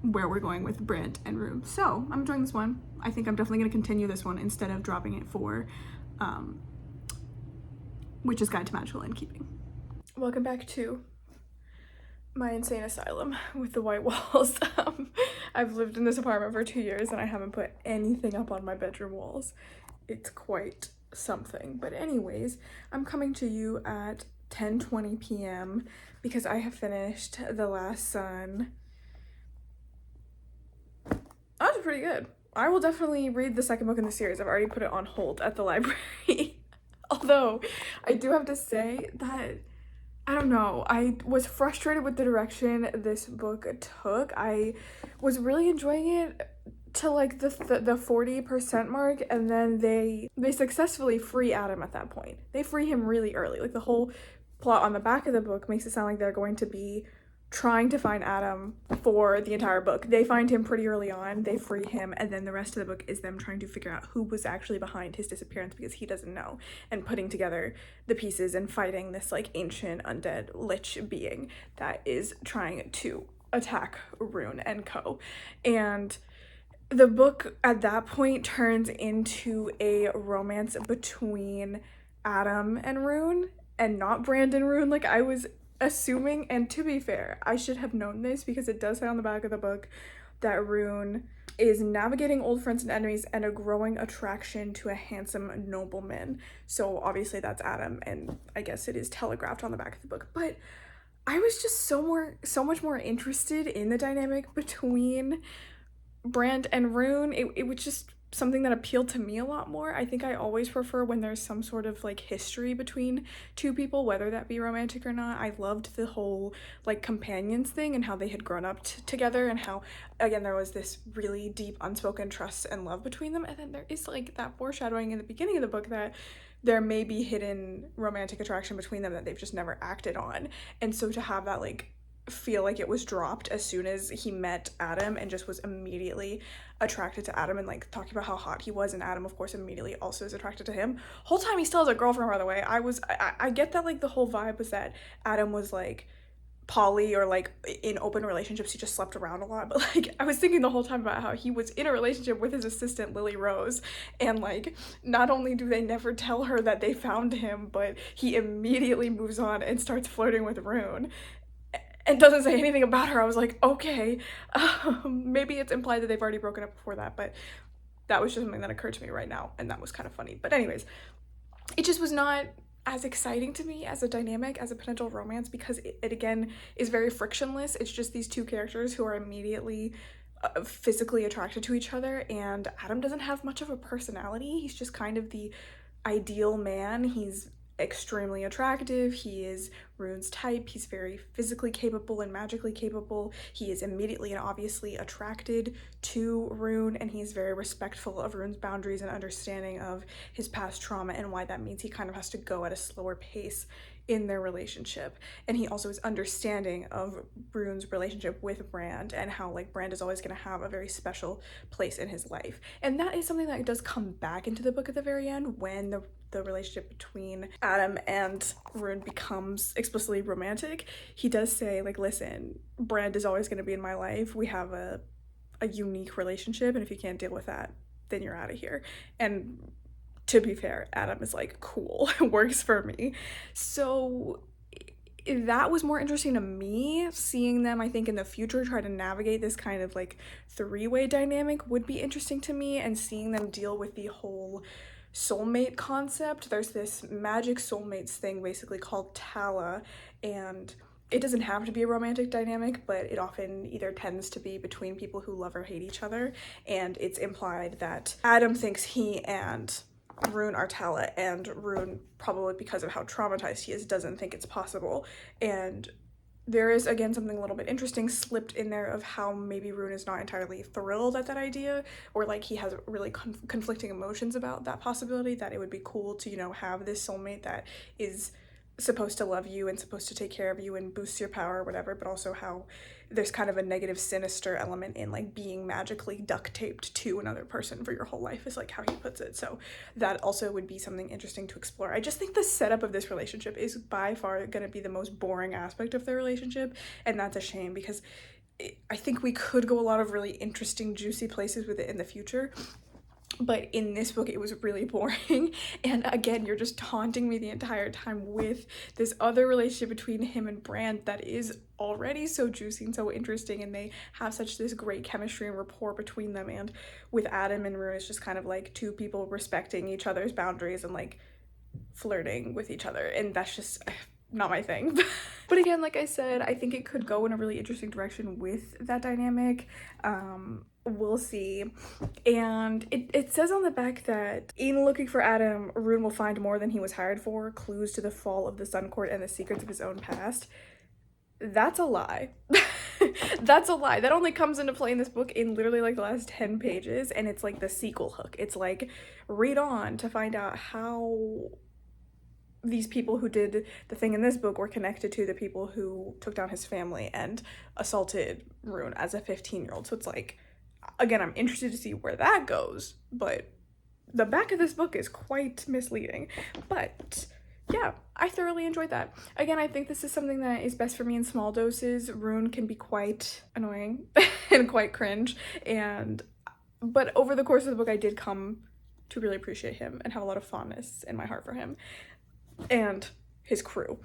where we're going with Brand and Rune. So I'm enjoying this one. I think I'm definitely gonna continue this one instead of dropping it for Witch's Guide to Magical Innkeeping. Welcome back to my insane asylum with the white walls. I've lived in this apartment for 2 years and I haven't put anything up on my bedroom walls. It's quite something. But anyways, I'm coming to you at 10:20 p.m. because I have finished The Last Sun. That was pretty good. I will definitely read the second book in the series. I've already put it on hold at the library. Although I do have to say that, I don't know, I was frustrated with the direction this book took. I was really enjoying it to like the 40% mark, and then they successfully free Adam at that point. They free him really early. Like, the whole plot on the back of the book makes it sound like they're going to be trying to find Adam for the entire book. They find him pretty early on, they free him, and then the rest of the book is them trying to figure out who was actually behind his disappearance, because he doesn't know, and putting together the pieces and fighting this like ancient undead lich being that is trying to attack Rune and co. And the book at that point turns into a romance between Adam and Rune, and not Brandon Rune like I was assuming. And to be fair, I should have known this because it does say on the back of the book that Rune is navigating old friends and enemies and a growing attraction to a handsome nobleman. So obviously that's Adam, and I guess it is telegraphed on the back of the book. But I was just so much more interested in the dynamic between Brand and Rune. It was just something that appealed to me a lot more. I think I always prefer when there's some sort of like history between two people, whether that be romantic or not. I loved the whole like companions thing and how they had grown up together, and how again there was this really deep unspoken trust and love between them. And then there is like that foreshadowing in the beginning of the book that there may be hidden romantic attraction between them that they've just never acted on. And so to have that like feel like it was dropped as soon as he met Adam and just was immediately attracted to Adam, and like talking about how hot he was, and Adam of course immediately also is attracted to him. Whole time he still has a girlfriend, by the way. I get that like the whole vibe was that Adam was like poly, or like in open relationships, he just slept around a lot, but like I was thinking the whole time about how he was in a relationship with his assistant Lily Rose, and like not only do they never tell her that they found him, but he immediately moves on and starts flirting with Rune and doesn't say anything about her. I was like, okay, maybe it's implied that they've already broken up before that, but that was just something that occurred to me right now, and that was kind of funny. But anyways, it just was not as exciting to me as a dynamic, as a potential romance, because it again is very frictionless. It's just these two characters who are immediately physically attracted to each other, and Adam doesn't have much of a personality. He's just kind of the ideal man. He's extremely attractive. He is Rune's type. He's very physically capable and magically capable. He is immediately and obviously attracted to Rune, and he's very respectful of Rune's boundaries and understanding of his past trauma and why that means he kind of has to go at a slower pace in their relationship. And he also is understanding of Rune's relationship with Brand, and how like Brand is always going to have a very special place in his life. And that is something that does come back into the book at the very end, when the relationship between Adam and Rune becomes explicitly romantic. He does say like, listen, Brand is always going to be in my life. We have a unique relationship, and if you can't deal with that, then you're out of here. And to be fair, Adam is like, cool, it works for me. So that was more interesting to me. Seeing them, I think, in the future try to navigate this kind of like three-way dynamic would be interesting to me, and seeing them deal with the whole soulmate concept. There's this magic soulmates thing basically called Tala, and it doesn't have to be a romantic dynamic, but it often either tends to be between people who love or hate each other. And it's implied that Adam thinks he and Rune are Tala, and Rune, probably because of how traumatized he is, doesn't think it's possible. And there is again something a little bit interesting slipped in there of how maybe Rune is not entirely thrilled at that idea, or like he has really conflicting emotions about that possibility, that it would be cool to, you know, have this soulmate that is supposed to love you and supposed to take care of you and boost your power or whatever, but also how there's kind of a negative, sinister element in like being magically duct taped to another person for your whole life, is like how he puts it. So that also would be something interesting to explore. I just think the setup of this relationship is by far going to be the most boring aspect of their relationship, and that's a shame, because I think we could go a lot of really interesting, juicy places with it in the future. But in this book, it was really boring. And again, you're just taunting me the entire time with this other relationship between him and Brand that is already so juicy and so interesting, and they have such this great chemistry and rapport between them. And with Adam and Rue, it's just kind of like two people respecting each other's boundaries and like flirting with each other, and that's just not my thing. But again, like I said, I think it could go in a really interesting direction with that dynamic. We'll see. And it says on the back that in looking for Adam, Rune will find more than he was hired for, clues to the fall of the Sun Court and the secrets of his own past. That's a lie. That's a lie. That only comes into play in this book in literally like the last 10 pages, and it's like the sequel hook. It's like, read on to find out how these people who did the thing in this book were connected to the people who took down his family and assaulted Rune as a 15-year-old. So it's like, again, I'm interested to see where that goes, but the back of this book is quite misleading. But yeah, I thoroughly enjoyed that. Again, I think this is something that is best for me in small doses. Rune can be quite annoying and quite cringe, but over the course of the book, I did come to really appreciate him and have a lot of fondness in my heart for him and his crew.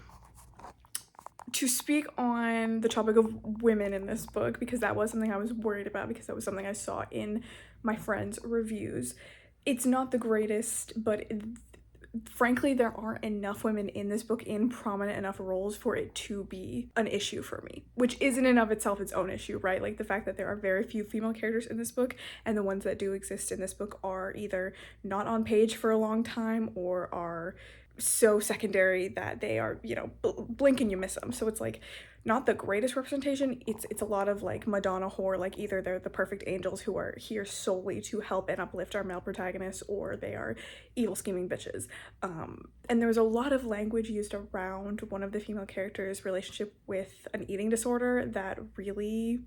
To speak on the topic of women in this book, because that was something I was worried about, because that was something I saw in my friends' reviews. It's not the greatest, but frankly, there aren't enough women in this book in prominent enough roles for it to be an issue for me, which is in and of itself its own issue, right? Like the fact that there are very few female characters in this book, and the ones that do exist in this book are either not on page for a long time or are so secondary that they are, you know, blink and you miss them. So it's like not the greatest representation. It's a lot of like Madonna whore, like either they're the perfect angels who are here solely to help and uplift our male protagonists, or they are evil scheming bitches. And there was a lot of language used around one of the female characters' relationship with an eating disorder that really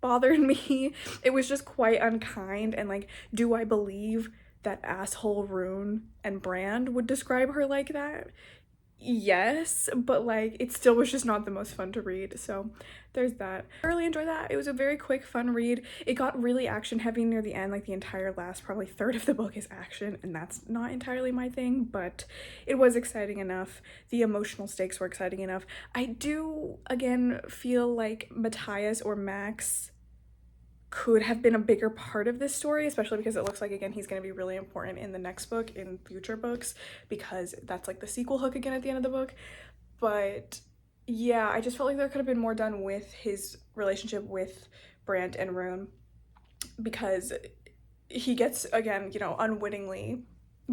bothered me. It was just quite unkind, and like, do I believe that asshole Rune and Brand would describe her like that? Yes, but like it still was just not the most fun to read. So there's that. I really enjoyed that. It was a very quick, fun read. It got really action heavy near the end. Like the entire last probably third of the book is action, and that's not entirely my thing, but it was exciting enough. The emotional stakes were exciting enough. I do again feel like Matthias or Max could have been a bigger part of this story, especially because it looks like, again, he's going to be really important in the next book, in future books, because that's like the sequel hook again at the end of the book. But yeah, I just felt like there could have been more done with his relationship with Brand and Rune, because he gets, again, you know, unwittingly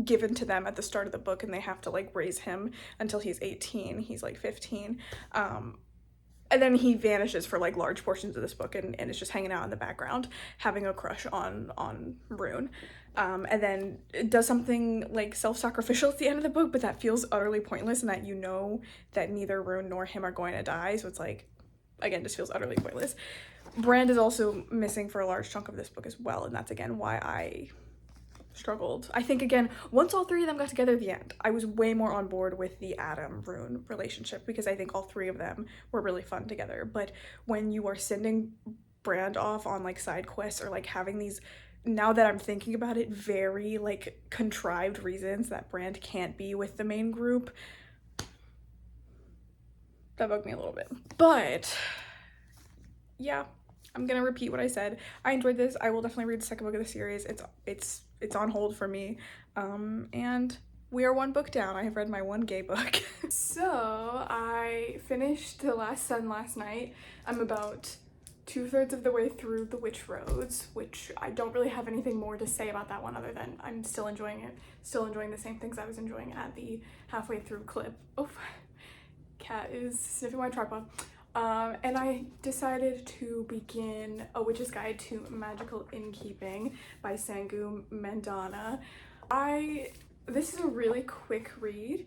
given to them at the start of the book, and they have to like raise him until he's 18. He's like 15. And then he vanishes for like large portions of this book, and is just hanging out in the background having a crush on Rune, and then does something like self-sacrificial at the end of the book, but that feels utterly pointless, and that you know that neither Rune nor him are going to die, so it's like, again, just feels utterly pointless. Brand is also missing for a large chunk of this book as well, and that's again why I struggled. I think, again, once all three of them got together at the end, I was way more on board with the Adam-Rune relationship, because I think all three of them were really fun together. But when you are sending Brand off on like side quests, or like having these, now that I'm thinking about it, very like contrived reasons that Brand can't be with the main group, that bugged me a little bit. But yeah, I'm gonna repeat what I said. I enjoyed this. I will definitely read the second book of the series. It's on hold for me, and we are one book down. I have read my one gay book. So I finished The Last Sun last night. I'm about 2/3 of the way through The Witch Roads, which I don't really have anything more to say about that one other than I'm still enjoying it. Still enjoying the same things I was enjoying at the halfway through clip. Oh, cat is sniffing my tripod. And I decided to begin A Witch's Guide to Magical Innkeeping by Sangu Mandana. This is a really quick read.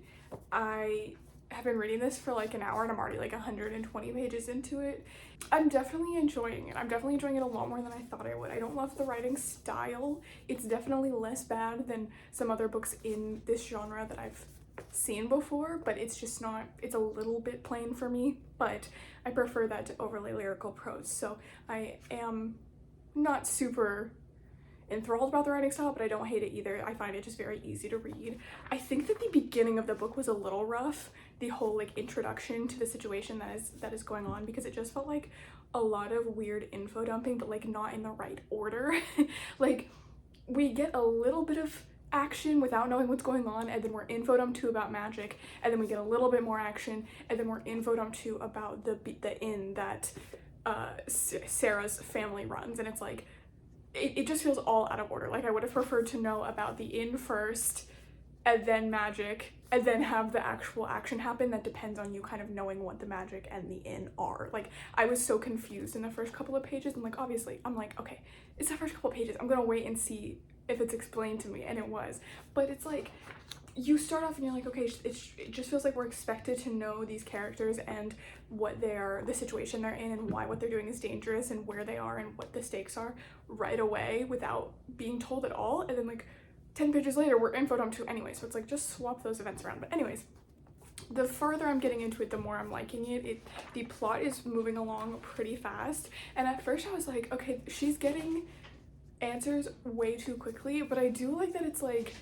I have been reading this for like an hour and I'm already like 120 pages into it. I'm definitely enjoying it. I'm definitely enjoying it a lot more than I thought I would. I don't love the writing style. It's definitely less bad than some other books in this genre that I've seen before, but it's just not, it's a little bit plain for me, but I prefer that to overly lyrical prose. So I am not super enthralled about the writing style, but I don't hate it either. I find it just very easy to read. I think that the beginning of the book was a little rough, the whole like introduction to the situation that is going on, because it just felt like a lot of weird info dumping, but like not in the right order. Like we get a little bit of action without knowing what's going on, and then we're info dumped to about magic, and then we get a little bit more action, and then we're info dumped to about the inn that Sarah's family runs, and it's like it just feels all out of order. Like I would have preferred to know about the inn first and then magic, and then have the actual action happen that depends on you kind of knowing what the magic and the inn are. Like I was so confused in the first couple of pages, and like obviously I'm like, okay, it's the first couple of pages, I'm gonna wait and see if it's explained to me, and it was. But it's like you start off and you're like, okay, it just feels like we're expected to know these characters and what they're, the situation they're in, and why what they're doing is dangerous, and where they are and what the stakes are right away without being told at all. And then like 10 pages later we're info dumped to anyway, so it's like just swap those events around. But anyways, the further I'm getting into it, the more I'm liking it. The plot is moving along pretty fast, and at first I was like, okay, she's getting answers way too quickly, but I do like that it's like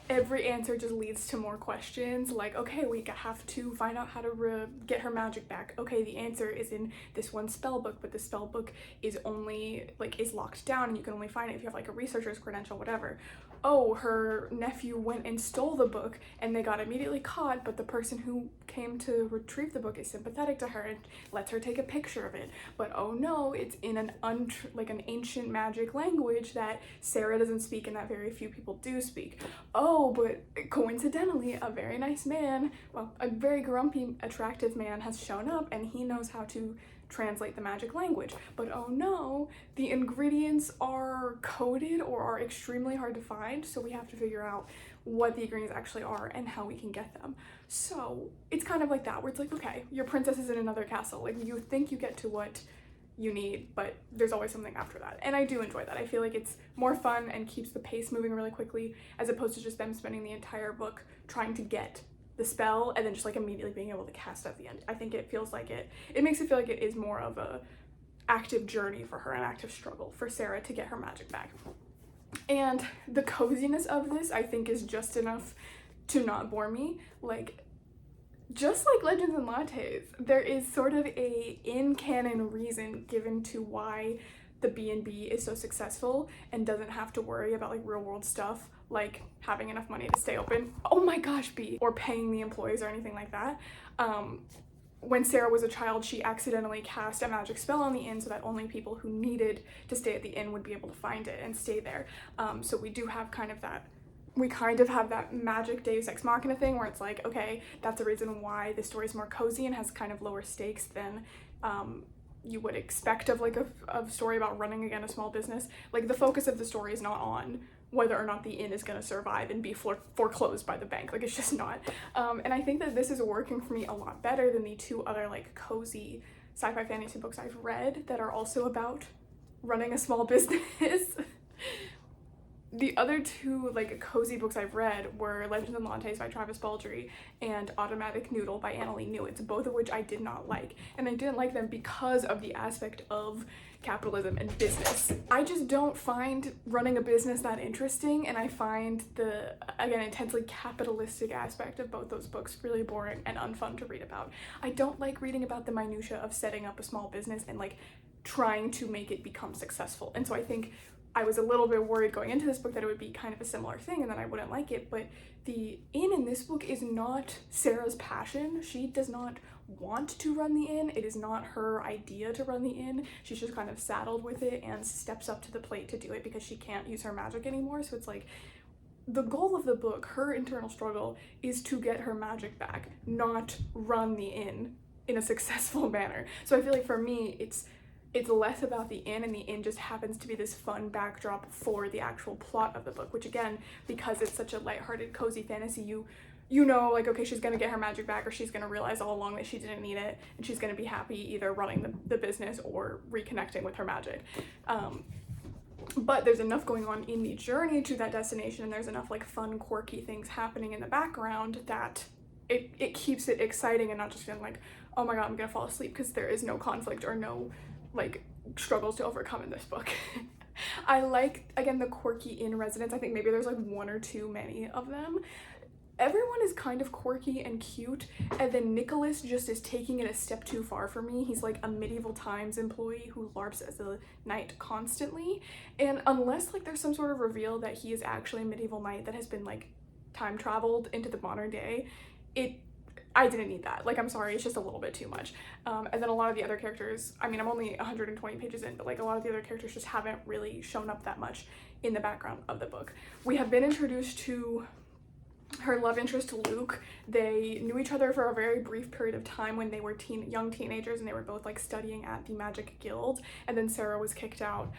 every answer just leads to more questions. Like, okay, we have to find out how to get her magic back. Okay, the answer is in this one spell book, but the spell book is only like is locked down, and you can only find it if you have like a researcher's credential, whatever. Oh, her nephew went and stole the book and they got immediately caught, but the person who came to retrieve the book is sympathetic to her and lets her take a picture of it. But oh no, it's in an an ancient magic language that Sarah doesn't speak and that very few people do speak. Oh, but coincidentally, a very nice man, well, a very grumpy, attractive man has shown up, and he knows how to translate the magic language. But oh no, the ingredients are coded or are extremely hard to find, so we have to figure out what the ingredients actually are and how we can get them. So it's kind of like that, where it's like, okay, your princess is in another castle, like you think you get to what you need, but there's always something after that. And I do enjoy that. I feel like it's more fun and keeps the pace moving really quickly, as opposed to just them spending the entire book trying to get the spell and then just like immediately being able to cast at the end. I think it feels like it makes it feel like it is more of a active journey for her, an active struggle for Sarah to get her magic back. And the coziness of this, I think, is just enough to not bore me. Like, just like Legends and Lattes, there is sort of a in-canon reason given to why the B&B is so successful and doesn't have to worry about like real world stuff, like having enough money to stay open, oh my gosh, or paying the employees or anything like that. When Sarah was a child, she accidentally cast a magic spell on the inn so that only people who needed to stay at the inn would be able to find it and stay there. So we do have kind of that, we kind of have that magic Deus Ex Machina thing where it's like, okay, that's the reason why the story is more cozy and has kind of lower stakes than you would expect of like a story about running again a small business. Like the focus of the story is not on whether or not the inn is going to survive and be foreclosed by the bank. Like it's just not. And I think that this is working for me a lot better than the two other like cozy sci-fi fantasy books I've read that are also about running a small business. The other two like cozy books I've read were Legends and Lattes by Travis Baldree and Automatic Noodle by Annalee Newitz, both of which I did not like. And I didn't like them because of the aspect of capitalism and business. I just don't find running a business that interesting, and I find the, again, intensely capitalistic aspect of both those books really boring and unfun to read about. I don't like reading about the minutia of setting up a small business and like trying to make it become successful. And so I think I was a little bit worried going into this book that it would be kind of a similar thing and that I wouldn't like it, but the inn in this book is not Sarah's passion. She does not want to run the inn. It is not her idea to run the inn. She's just kind of saddled with it and steps up to the plate to do it because she can't use her magic anymore. So it's like the goal of the book, her internal struggle, is to get her magic back, not run the inn in a successful manner. So I feel like for me, it's less about the inn, and the inn just happens to be this fun backdrop for the actual plot of the book, which again, because it's such a lighthearted, cozy fantasy, you you know, like, okay, she's gonna get her magic back, or she's gonna realize all along that she didn't need it, and she's gonna be happy either running the business or reconnecting with her magic. But there's enough going on in the journey to that destination, and there's enough like fun, quirky things happening in the background that it keeps it exciting and not just feeling like, oh my god, I'm gonna fall asleep, because there is no conflict or no like struggles to overcome in this book. I like, again, the quirky inn residents. I think maybe there's like one or too many of them. Everyone is kind of quirky and cute, and then Nicholas just is taking it a step too far for me. He's like a medieval times employee who LARPs as a knight constantly, and unless like there's some sort of reveal that he is actually a medieval knight that has been like time traveled into the modern day, I didn't need that. Like, I'm sorry, it's just a little bit too much. And then a lot of the other characters, I mean, I'm only 120 pages in, but like a lot of the other characters just haven't really shown up that much in the background of the book. We have been introduced to her love interest, Luke. They knew each other for a very brief period of time when they were young teenagers, and they were both like studying at the Magic Guild, and then Sarah was kicked out,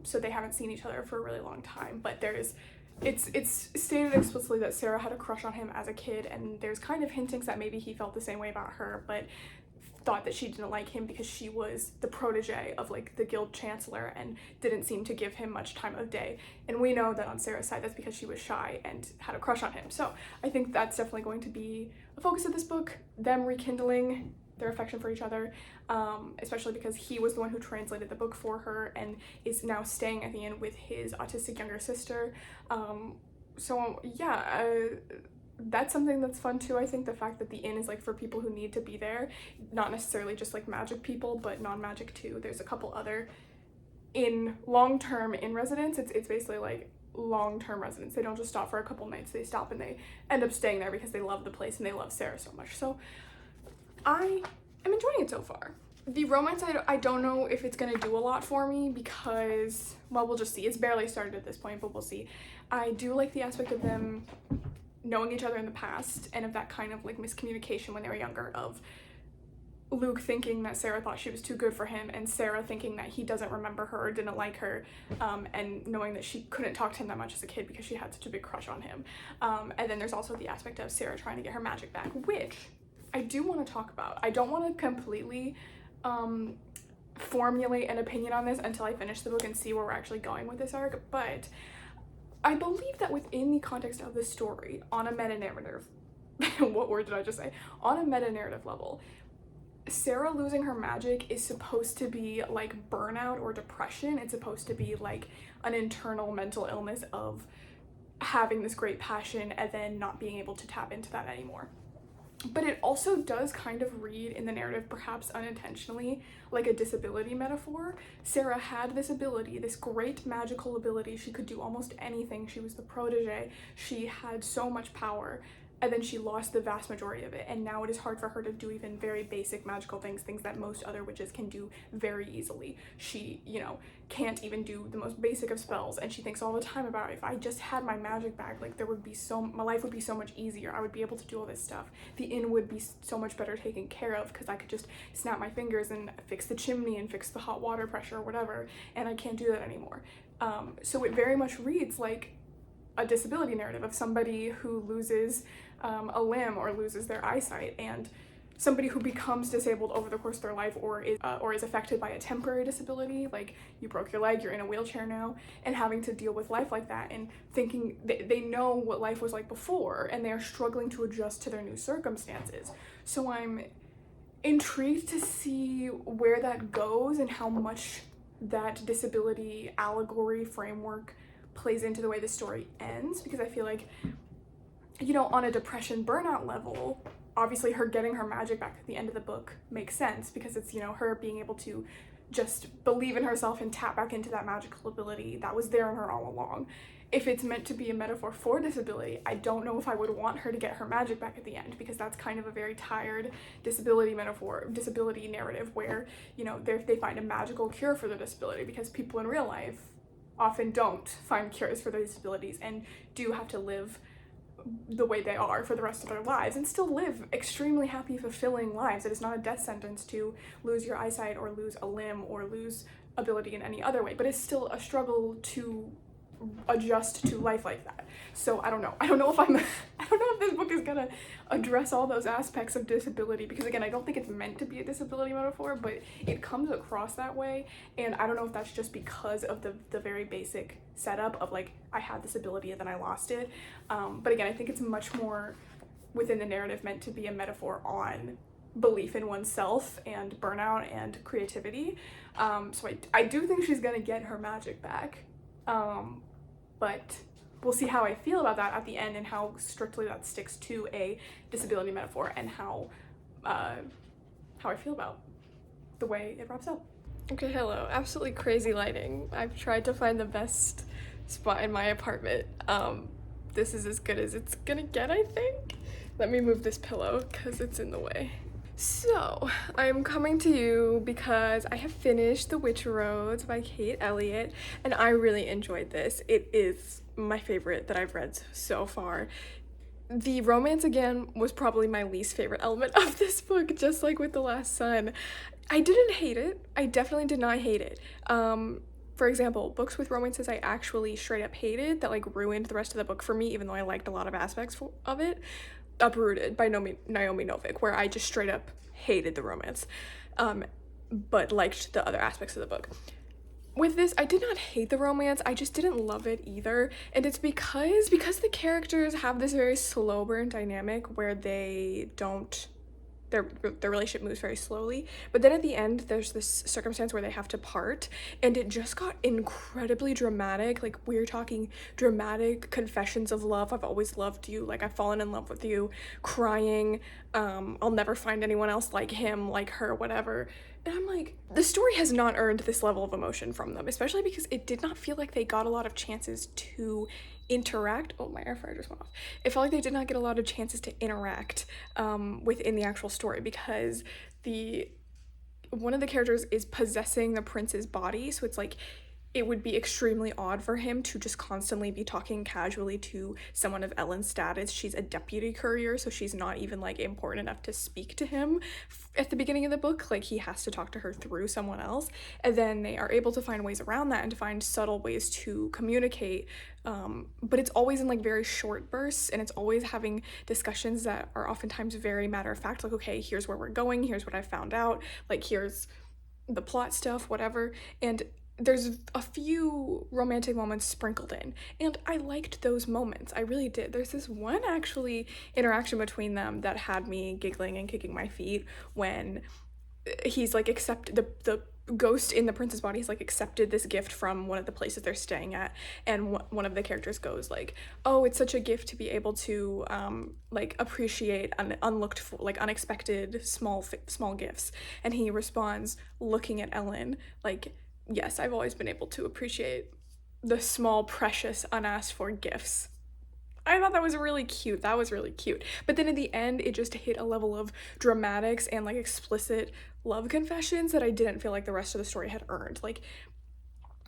so they haven't seen each other for a really long time. But it's stated explicitly that Sarah had a crush on him as a kid, and there's kind of hintings that maybe he felt the same way about her, but thought that she didn't like him because she was the protege of like the guild chancellor and didn't seem to give him much time of day. And we know that on Sarah's side, that's because she was shy and had a crush on him. So I think that's definitely going to be a focus of this book, them rekindling their affection for each other, especially because he was the one who translated the book for her and is now staying at the inn with his autistic younger sister. So yeah, that's something that's fun too. I think the fact that the inn is like for people who need to be there, not necessarily just like magic people, but non-magic too. There's a couple other long-term inn residents. It's basically like long-term residents. They don't just stop for a couple nights, they stop and they end up staying there because they love the place and they love Sarah so much. So I am enjoying it so far. The romance, I don't know if it's gonna do a lot for me because, well, we'll just see. It's barely started at this point, but we'll see. I do like the aspect of them knowing each other in the past, and of that kind of like miscommunication when they were younger, of Luke thinking that Sarah thought she was too good for him, and Sarah thinking that he doesn't remember her or didn't like her, and knowing that she couldn't talk to him that much as a kid because she had such a big crush on him. And then there's also the aspect of Sarah trying to get her magic back, which I do want to talk about. I don't want to completely formulate an opinion on this until I finish the book and see where we're actually going with this arc, but I believe that within the context of the story, on a meta-narrative, what word did I just say? On a meta-narrative level, Sarah losing her magic is supposed to be like burnout or depression. It's supposed to be like an internal mental illness of having this great passion and then not being able to tap into that anymore. But it also does kind of read in the narrative, perhaps unintentionally, like a disability metaphor. Sarah had this ability, this great magical ability. She could do almost anything. She was the protege. She had so much power, and then she lost the vast majority of it. And now it is hard for her to do even very basic magical things that most other witches can do very easily. She, you know, can't even do the most basic of spells, and she thinks all the time about, if I just had my magic back, like my life would be so much easier. I would be able to do all this stuff. The inn would be so much better taken care of because I could just snap my fingers and fix the chimney and fix the hot water pressure or whatever, and I can't do that anymore. So it very much reads like a disability narrative of somebody who loses a limb or loses their eyesight, and somebody who becomes disabled over the course of their life or is affected by a temporary disability, like you broke your leg, you're in a wheelchair now, and having to deal with life like that, and thinking they know what life was like before, and they are struggling to adjust to their new circumstances. So I'm intrigued to see where that goes and how much that disability allegory framework plays into the way the story ends, because I feel like, you know, on a depression burnout level, obviously her getting her magic back at the end of the book makes sense because it's, you know, her being able to just believe in herself and tap back into that magical ability that was there in her all along. If it's meant to be a metaphor for disability, I don't know if I would want her to get her magic back at the end, because that's kind of a very tired disability metaphor, disability narrative where, you know, they find a magical cure for their disability, because people in real life often don't find cures for their disabilities and do have to live the way they are for the rest of their lives and still live extremely happy, fulfilling lives. It is not a death sentence to lose your eyesight or lose a limb or lose ability in any other way, but it's still a struggle to adjust to life like that. So I don't know if I'm don't know if this book is gonna address all those aspects of disability, because again, I don't think it's meant to be a disability metaphor, but it comes across that way. And I don't know if that's just because of the very basic setup of like, I had this ability and then I lost it. But again, I think it's much more within the narrative meant to be a metaphor on belief in oneself and burnout and creativity. So I do think she's gonna get her magic back. But we'll see how I feel about that at the end and how strictly that sticks to a disability metaphor, and how I feel about the way it wraps up. Okay, hello. Absolutely crazy lighting. I've tried to find the best spot in my apartment. This is as good as it's gonna get, I think. Let me move this pillow because it's in the way. So, I'm coming to you because I have finished The Witch Roads by Kate Elliott, and I really enjoyed this. It is my favorite that I've read so far. The romance, again, was probably my least favorite element of this book, just like with The Last Sun. I didn't hate it. I definitely did not hate it. For example, books with romances I actually straight up hated that like ruined the rest of the book for me, even though I liked a lot of aspects of it. Uprooted by Naomi Novik, where I just straight up hated the romance, but liked the other aspects of the book. With this, I did not hate the romance, I just didn't love it either, and it's because the characters have this very slow burn dynamic where they don't, their relationship moves very slowly, but then at the end there's this circumstance where they have to part, and it just got incredibly dramatic. Like, we're talking dramatic confessions of love. I've always loved you, like I've fallen in love with you, crying, I'll never find anyone else like him, like her, whatever. And I'm like, the story has not earned this level of emotion from them, especially because it did not feel like they got a lot of chances to interact. Oh, my air fryer just went off. It felt like they did not get a lot of chances to interact within the actual story, because one of the characters is possessing the prince's body, so it's like it would be extremely odd for him to just constantly be talking casually to someone of Ellen's status. She's a deputy courier, so she's not even like important enough to speak to him at the beginning of the book. Like, he has to talk to her through someone else, and then they are able to find ways around that and to find subtle ways to communicate, but it's always in like very short bursts, and it's always having discussions that are oftentimes very matter of fact, like, okay, here's where we're going, here's what I found out, like here's the plot stuff, whatever. And there's a few romantic moments sprinkled in, and I liked those moments. I really did. There's this one actually interaction between them that had me giggling and kicking my feet when he's like the ghost in the prince's body has like accepted this gift from one of the places they're staying at, and one of the characters goes like, oh, it's such a gift to be able to like appreciate unlooked for, like unexpected small gifts, and he responds looking at Ellen like, yes, I've always been able to appreciate the small, precious, unasked for gifts. I thought that was really cute. That was really cute. But then at the end, it just hit a level of dramatics and like explicit love confessions that I didn't feel like the rest of the story had earned. Like,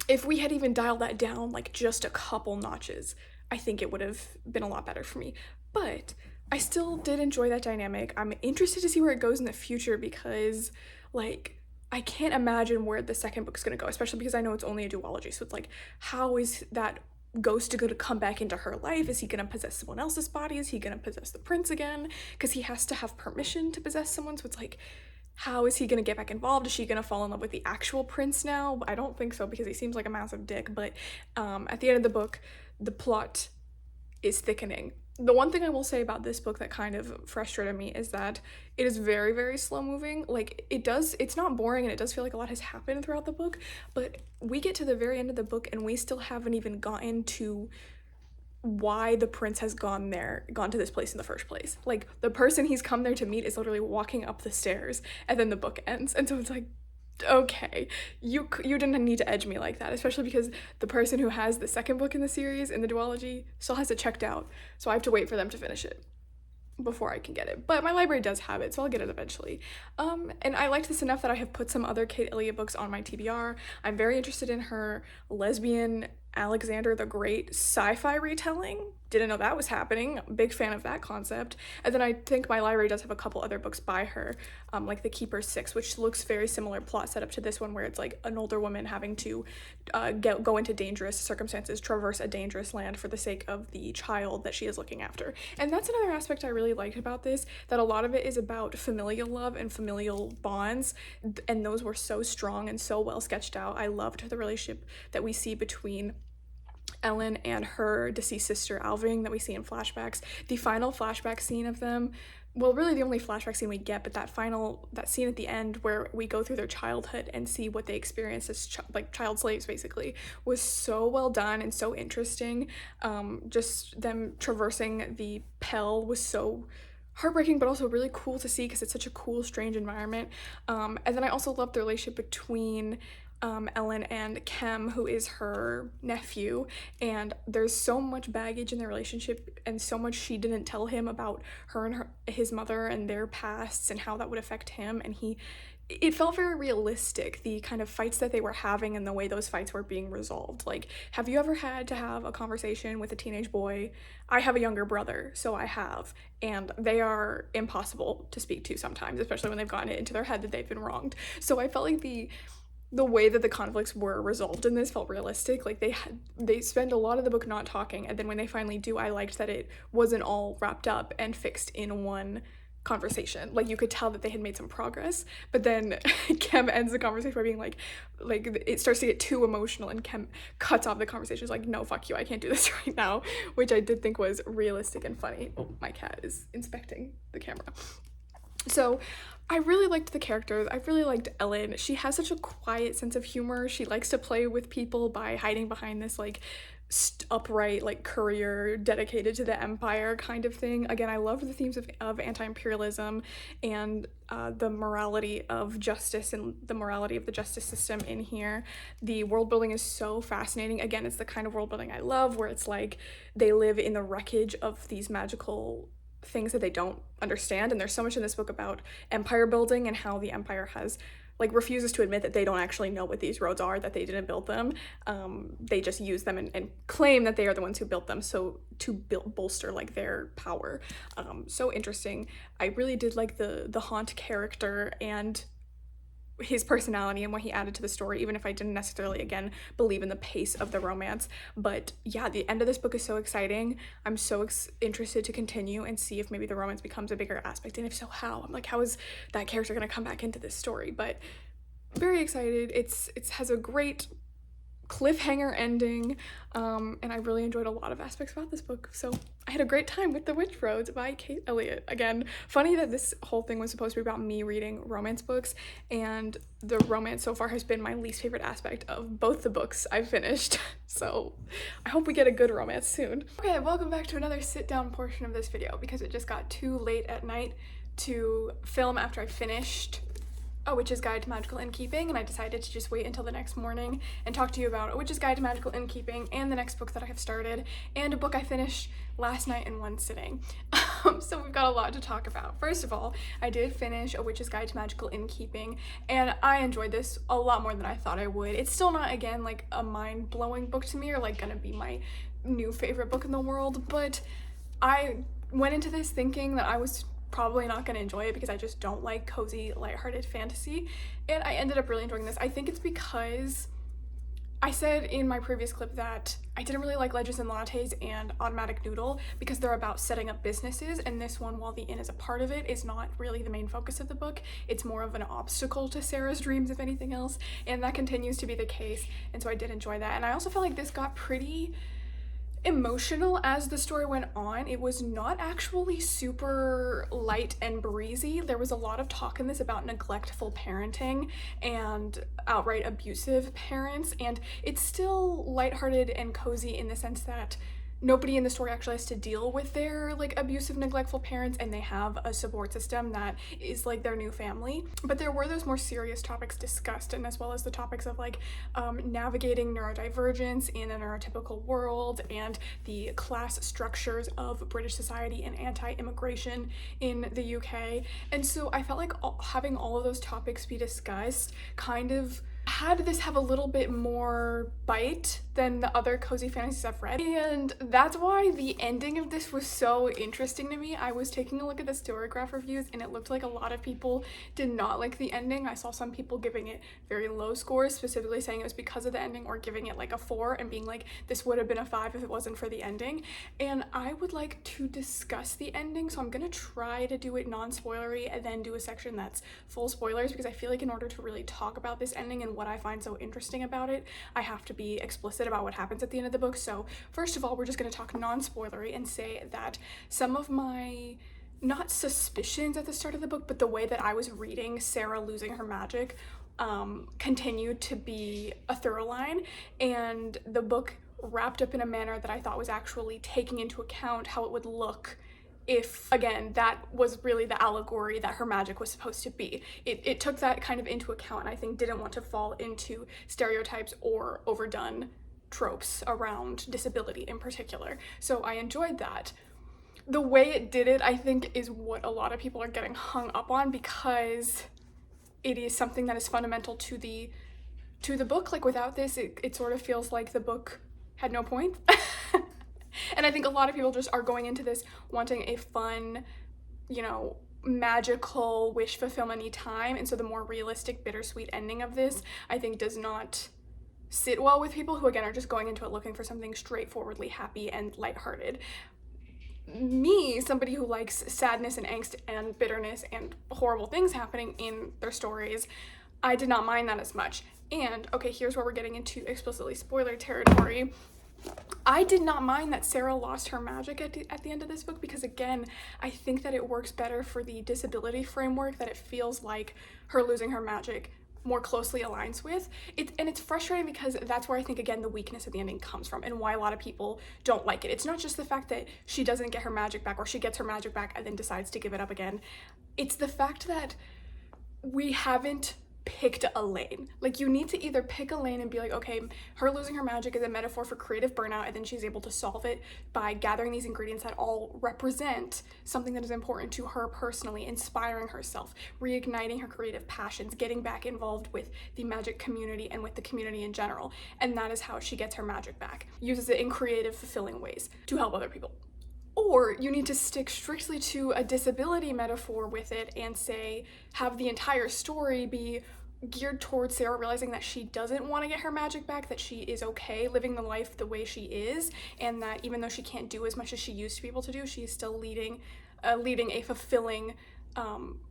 if we had even dialed that down like just a couple notches, I think it would have been a lot better for me. But I still did enjoy that dynamic. I'm interested to see where it goes in the future, because like, I can't imagine where the second book's gonna go, especially because I know it's only a duology. So it's like, how is that ghost gonna come back into her life? Is he gonna possess someone else's body? Is he gonna possess the prince again? Because he has to have permission to possess someone. So it's like, how is he gonna get back involved? Is she gonna fall in love with the actual prince now? I don't think so, because he seems like a massive dick. But at the end of the book, the plot is thickening. The one thing I will say about this book that kind of frustrated me is that it is very, very slow moving. Like, it's not boring, and it does feel like a lot has happened throughout the book, but we get to the very end of the book and we still haven't even gotten to why the prince has gone to this place in the first place. Like, the person he's come there to meet is literally walking up the stairs, and then the book ends. And so it's like, okay, you didn't need to edge me like that, especially because the person who has the second book in the series in the duology still has it checked out, so I have to wait for them to finish it before I can get it. But my library does have it, so I'll get it eventually. And I liked this enough that I have put some other Kate Elliott books on my TBR. I'm very interested in her lesbian Alexander the Great sci-fi retelling. Didn't know that was happening. Big fan of that concept. And then I think my library does have a couple other books by her, like The Keeper's Six, which looks very similar plot setup to this one, where it's like an older woman having to go into dangerous circumstances, traverse a dangerous land for the sake of the child that she is looking after. And that's another aspect I really liked about this, that a lot of it is about familial love and familial bonds, and those were so strong and so well sketched out. I loved the relationship that we see between Ellen and her deceased sister Alving that we see in flashbacks. The final flashback scene of them, well, really the only flashback scene we get, but that scene at the end where we go through their childhood and see what they experienced as child slaves, basically, was so well done and so interesting. Just them traversing the Pell was so heartbreaking, but also really cool to see because it's such a cool, strange environment. And then I also loved the relationship between Ellen and Kem, who is her nephew, and there's so much baggage in their relationship and so much she didn't tell him about her and his mother and their pasts and how that would affect him, and it felt very realistic, the kind of fights that they were having and the way those fights were being resolved. Like, have you ever had to have a conversation with a teenage boy? I have a younger brother, so I have, and they are impossible to speak to sometimes, especially when they've gotten it into their head that they've been wronged. So I felt like the way that the conflicts were resolved in this felt realistic. Like, they spend a lot of the book not talking, and then when they finally do, I liked that it wasn't all wrapped up and fixed in one conversation. Like, you could tell that they had made some progress, but then Kem ends the conversation by being like it starts to get too emotional, and Kem cuts off the conversation. She's like, no, fuck you, I can't do this right now, which I did think was realistic and funny. Oh, my cat is inspecting the camera. So I really liked the characters. I really liked Ellen. She has such a quiet sense of humor. She likes to play with people by hiding behind this like upright like courier dedicated to the empire kind of thing. Again, I loved the themes of anti-imperialism and the morality of justice and the morality of the justice system in here. The world building is so fascinating. Again, it's the kind of world building I love, where it's like they live in the wreckage of these magical things that they don't understand, and there's so much in this book about empire building and how the empire has like refuses to admit that they don't actually know what these roads are, that they didn't build them. They just use them and claim that they are the ones who built them, so to bolster like their power. So interesting. I really did like the Haunt character and his personality and what he added to the story, even if I didn't necessarily, again, believe in the pace of the romance. But yeah, the end of this book is so exciting. I'm so interested to continue and see if maybe the romance becomes a bigger aspect, and if so, how. I'm like, how is that character going to come back into this story? But very excited. It has a great cliffhanger ending, and I really enjoyed a lot of aspects about this book. So I had a great time with The Witch Roads by Kate Elliott. Again, funny that this whole thing was supposed to be about me reading romance books, and the romance so far has been my least favorite aspect of both the books I've finished. So I hope we get a good romance soon. Okay, welcome back to another sit down portion of this video because it just got too late at night to film after I finished A Witch's Guide to Magical Innkeeping, and I decided to just wait until the next morning and talk to you about A Witch's Guide to Magical Innkeeping and the next book that I have started, and a book I finished last night in one sitting. So we've got a lot to talk about. First of all, I did finish A Witch's Guide to Magical Innkeeping, and I enjoyed this a lot more than I thought I would. It's still not, again, like a mind-blowing book to me, or like gonna be my new favorite book in the world, but I went into this thinking that I was probably not going to enjoy it because I just don't like cozy, lighthearted fantasy, and I ended up really enjoying this. I think it's because I said in my previous clip that I didn't really like Legends and Lattes and Automatic Noodle because they're about setting up businesses, and this one, while the inn is a part of it, is not really the main focus of the book. It's more of an obstacle to Sarah's dreams, if anything else, and that continues to be the case, and so I did enjoy that. And I also felt like this got pretty emotional as the story went on. It was not actually super light and breezy. There was a lot of talk in this about neglectful parenting and outright abusive parents, and it's still lighthearted and cozy in the sense that nobody in the story actually has to deal with their like abusive, neglectful parents, and they have a support system that is like their new family. But there were those more serious topics discussed, and as well as the topics of like navigating neurodivergence in a neurotypical world, and the class structures of British society and anti-immigration in the UK. And so I felt like having all of those topics be discussed kind of had this have a little bit more bite than the other cozy fantasies I've read, and that's why the ending of this was so interesting to me. I was taking a look at the Storygraph reviews and it looked like a lot of people did not like the ending. I saw some people giving it very low scores, specifically saying it was because of the ending, or giving it like a 4 and being like, this would have been a 5 if it wasn't for the ending. And I would like to discuss the ending, so I'm gonna try to do it non-spoilery and then do a section that's full spoilers, because I feel like in order to really talk about this ending and what I find so interesting about it, I have to be explicit about what happens at the end of the book. So first of all, we're just going to talk non-spoilery and say that some of my, not suspicions at the start of the book, but the way that I was reading Sarah losing her magic continued to be a thorough line, and the book wrapped up in a manner that I thought was actually taking into account how it would look if, again, that was really the allegory that her magic was supposed to be. It took that kind of into account, and I think didn't want to fall into stereotypes or overdone tropes around disability in particular. So I enjoyed that. The way it did it, I think, is what a lot of people are getting hung up on, because it is something that is fundamental to the book. Like, without this, it sort of feels like the book had no point. And I think a lot of people just are going into this wanting a fun, you know, magical wish fulfillment-y time, and so the more realistic, bittersweet ending of this, I think, does not sit well with people who, again, are just going into it looking for something straightforwardly happy and lighthearted. Me, somebody who likes sadness and angst and bitterness and horrible things happening in their stories, I did not mind that as much. And, okay, here's where we're getting into explicitly spoiler territory. I did not mind that Sarah lost her magic at the end of this book, because, again, I think that it works better for the disability framework that it feels like her losing her magic more closely aligns with. And it's frustrating because that's where I think, again, the weakness of the ending comes from, and why a lot of people don't like it. It's not just the fact that she doesn't get her magic back, or she gets her magic back and then decides to give it up again. It's the fact that we haven't picked a lane. Like, you need to either pick a lane and be like, okay, her losing her magic is a metaphor for creative burnout, and then she's able to solve it by gathering these ingredients that all represent something that is important to her personally, inspiring herself, reigniting her creative passions, getting back involved with the magic community and with the community in general. And that is how she gets her magic back. Uses it in creative, fulfilling ways to help other people. Or you need to stick strictly to a disability metaphor with it and say, have the entire story be geared towards Sarah realizing that she doesn't want to get her magic back, that she is okay living the life the way she is, and that even though she can't do as much as she used to be able to do, she's still leading a fulfilling,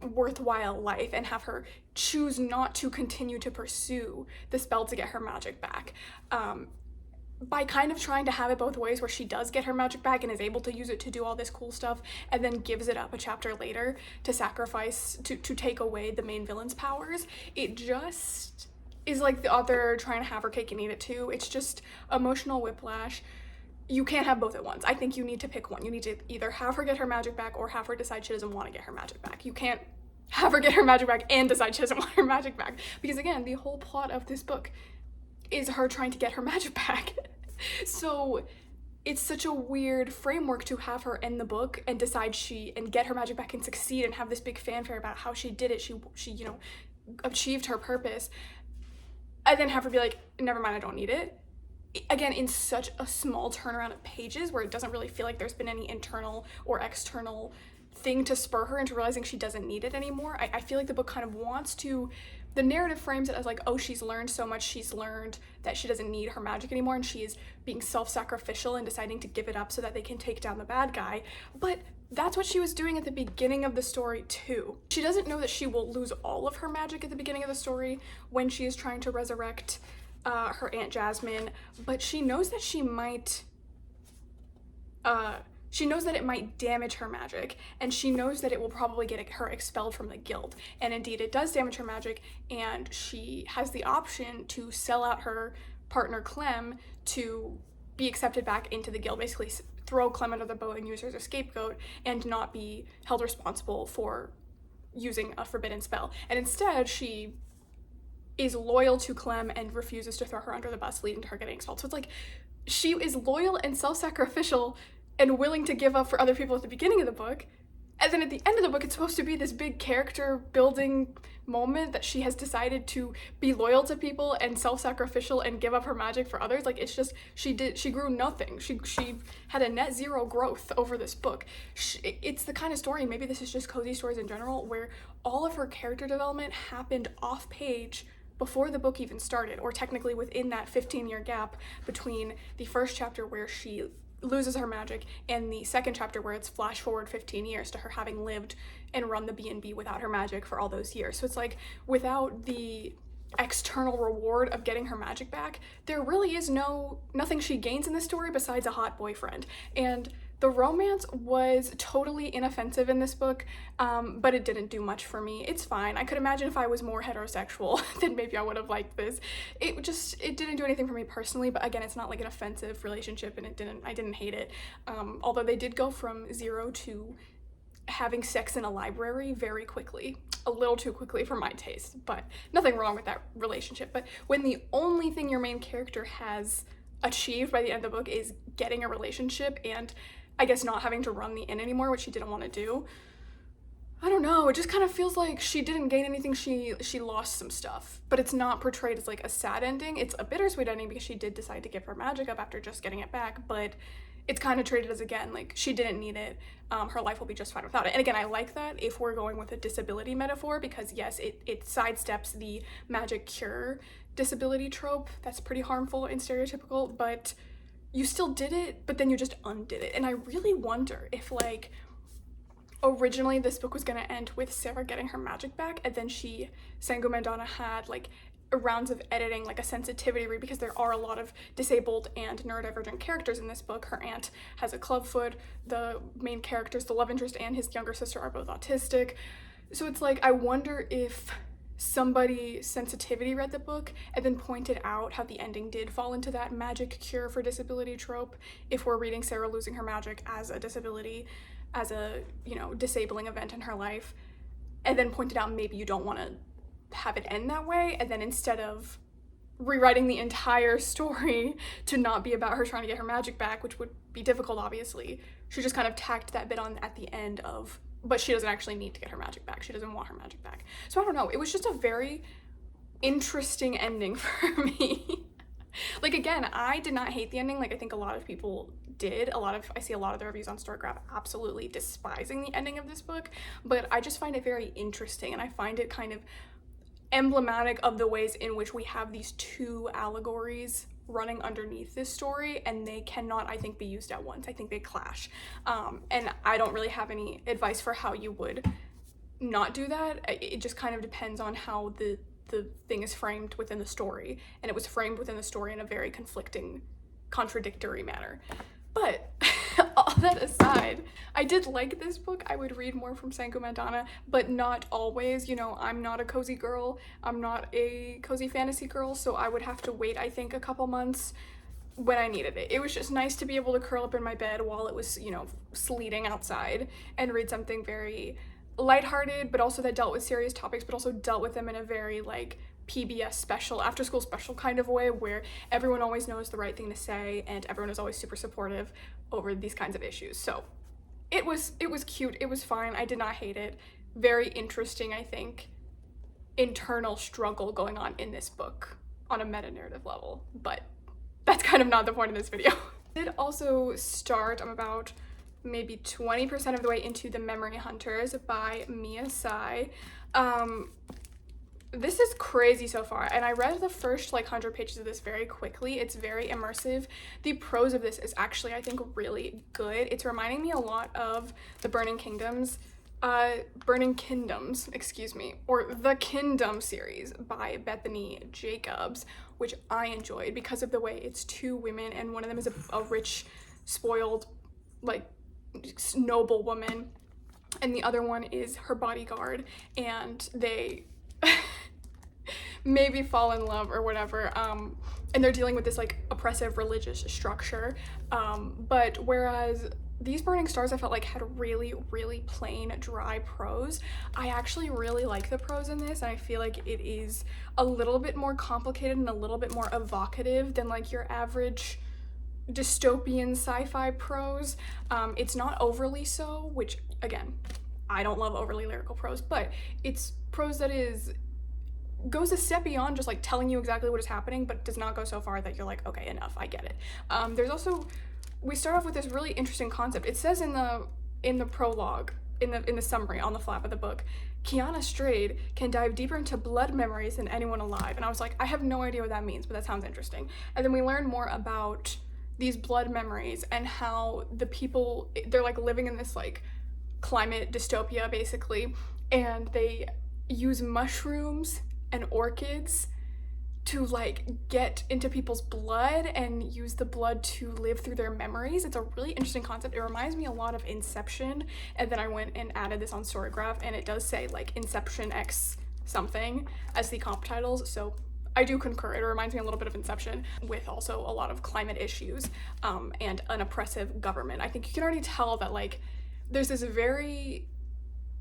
worthwhile life, and have her choose not to continue to pursue the spell to get her magic back. By kind of trying to have it both ways, where she does get her magic back and is able to use it to do all this cool stuff, and then gives it up a chapter later to sacrifice, to take away the main villain's powers. It just is like the author trying to have her cake and eat it too. It's just emotional whiplash. You can't have both at once. I think you need to pick one. You need to either have her get her magic back or have her decide she doesn't want to get her magic back. You can't have her get her magic back and decide she doesn't want her magic back, because, again, the whole plot of this book is her trying to get her magic back. So it's such a weird framework to have her end the book and decide and get her magic back and succeed and have this big fanfare about how she did it. She you know, achieved her purpose, and then have her be like, never mind, I don't need it. Again, in such a small turnaround of pages, where it doesn't really feel like there's been any internal or external thing to spur her into realizing she doesn't need it anymore. I feel like the book kind of wants to, the narrative frames it as like, oh, she's learned so much, she's learned that she doesn't need her magic anymore, and she is being self-sacrificial and deciding to give it up so that they can take down the bad guy. But that's what she was doing at the beginning of the story too. She doesn't know that she will lose all of her magic at the beginning of the story when she is trying to resurrect her Aunt Jasmine, but she knows that she might she knows that it might damage her magic, and she knows that it will probably get her expelled from the guild. And indeed, it does damage her magic, and she has the option to sell out her partner Clem to be accepted back into the guild, basically throw Clem under the boat and use her as a scapegoat and not be held responsible for using a forbidden spell. And instead, she is loyal to Clem and refuses to throw her under the bus, leading to her getting expelled. So it's like, she is loyal and self-sacrificial and willing to give up for other people at the beginning of the book, And then at the end of the book, it's supposed to be this big character building moment that she has decided to be loyal to people and self-sacrificial and give up her magic for others. Like, it's just, she grew nothing. She had a net zero growth over this book. It's the kind of story, maybe this is just cozy stories in general, where all of her character development happened off page before the book even started, or technically within that 15-year gap between the first chapter where she loses her magic and the second chapter where it's flash forward 15 years to her having lived and run the B&B without her magic for all those years. So it's like, without the external reward of getting her magic back, there really is nothing she gains in this story besides a hot boyfriend. And the romance was totally inoffensive in this book, but it didn't do much for me. It's fine. I could imagine if I was more heterosexual, then maybe I would have liked this. It didn't do anything for me personally, but again, it's not like an offensive relationship, and I didn't hate it. Although they did go from 0 to having sex in a library very quickly, a little too quickly for my taste, but nothing wrong with that relationship. But when the only thing your main character has achieved by the end of the book is getting a relationship and I guess not having to run the inn anymore, which she didn't want to do, I don't know, it just kind of feels like she didn't gain anything, she lost some stuff. But it's not portrayed as like a sad ending. It's a bittersweet ending because she did decide to give her magic up after just getting it back, but it's kind of treated as, again, like, she didn't need it, her life will be just fine without it. And again, I like that if we're going with a disability metaphor, because yes, it sidesteps the magic cure disability trope that's pretty harmful and stereotypical, but you still did it, but then you just undid it. And I really wonder if, like, originally this book was gonna end with Sarah getting her magic back, and then Sango Mandana had, like, rounds of editing, like a sensitivity read, because there are a lot of disabled and neurodivergent characters in this book. Her aunt has a clubfoot, the main characters, the love interest and his younger sister, are both autistic. So it's like, I wonder if somebody sensitivity read the book and then pointed out how the ending did fall into that magic cure for disability trope, if we're reading Sarah losing her magic as a disability, as a, you know, disabling event in her life, and then pointed out maybe you don't want to have it end that way, and then instead of rewriting the entire story to not be about her trying to get her magic back, which would be difficult obviously, she just kind of tacked that bit on at the end of, but she doesn't actually need to get her magic back, she doesn't want her magic back. So I don't know, it was just a very interesting ending for me. Like, again, I did not hate the ending like I think a lot of people did. I see a lot of the reviews on Storygraph absolutely despising the ending of this book, but I just find it very interesting, and I find it kind of emblematic of the ways in which we have these two allegories running underneath this story, and they cannot, I think, be used at once. I think they clash. And I don't really have any advice for how you would not do that. It just kind of depends on how the thing is framed within the story, and it was framed within the story in a very conflicting, contradictory manner. But all that aside, I did like this book. I would read more from Sango Mandana, but not always. You know, I'm not a cozy girl. I'm not a cozy fantasy girl, so I would have to wait, I think, a couple months when I needed it. It was just nice to be able to curl up in my bed while it was, you know, sleeting outside and read something very lighthearted, but also that dealt with serious topics, but also dealt with them in a very, like, PBS special, after school special kind of way, where everyone always knows the right thing to say and everyone is always super supportive over these kinds of issues. So it was cute, it was fine, I did not hate it. Very interesting, I think, internal struggle going on in this book on a meta-narrative level, but that's kind of not the point of this video. I did also start, I'm about maybe 20% of the way into The Memory Hunters by Mia Tsai. This is crazy so far, and I read the first, like, 100 pages of this very quickly. It's very immersive. The prose of this is actually, I think, really good. It's reminding me a lot of the Burning Kingdoms, excuse me, or the Kingdom series by Bethany Jacobs, which I enjoyed because of the way it's two women, and one of them is a rich, spoiled, like, noble woman, and the other one is her bodyguard, and they maybe fall in love or whatever, and they're dealing with this, like, oppressive religious structure, but whereas these Burning Stars I felt like had really, really plain, dry prose, I actually really like the prose in this, and I feel like it is a little bit more complicated and a little bit more evocative than, like, your average dystopian sci-fi prose. It's not overly so, which, again, I don't love overly lyrical prose, but it's prose that goes a step beyond just like telling you exactly what is happening, but does not go so far that you're like, okay, enough, I get it. There's also, we start off with this really interesting concept. It says in the prologue, in the summary on the flap of the book, Kiana Strayed can dive deeper into blood memories than anyone alive. And I was like, I have no idea what that means, but that sounds interesting. And then we learn more about these blood memories and how the people, they're like living in this like climate dystopia basically, and they use mushrooms and orchids to like get into people's blood and use the blood to live through their memories. It's a really interesting concept. It reminds me a lot of Inception, and then I went and added this on Storygraph, and it does say like Inception X something as the comp titles, so I do concur. It reminds me a little bit of Inception, with also a lot of climate issues and an oppressive government. I think you can already tell that like there's this very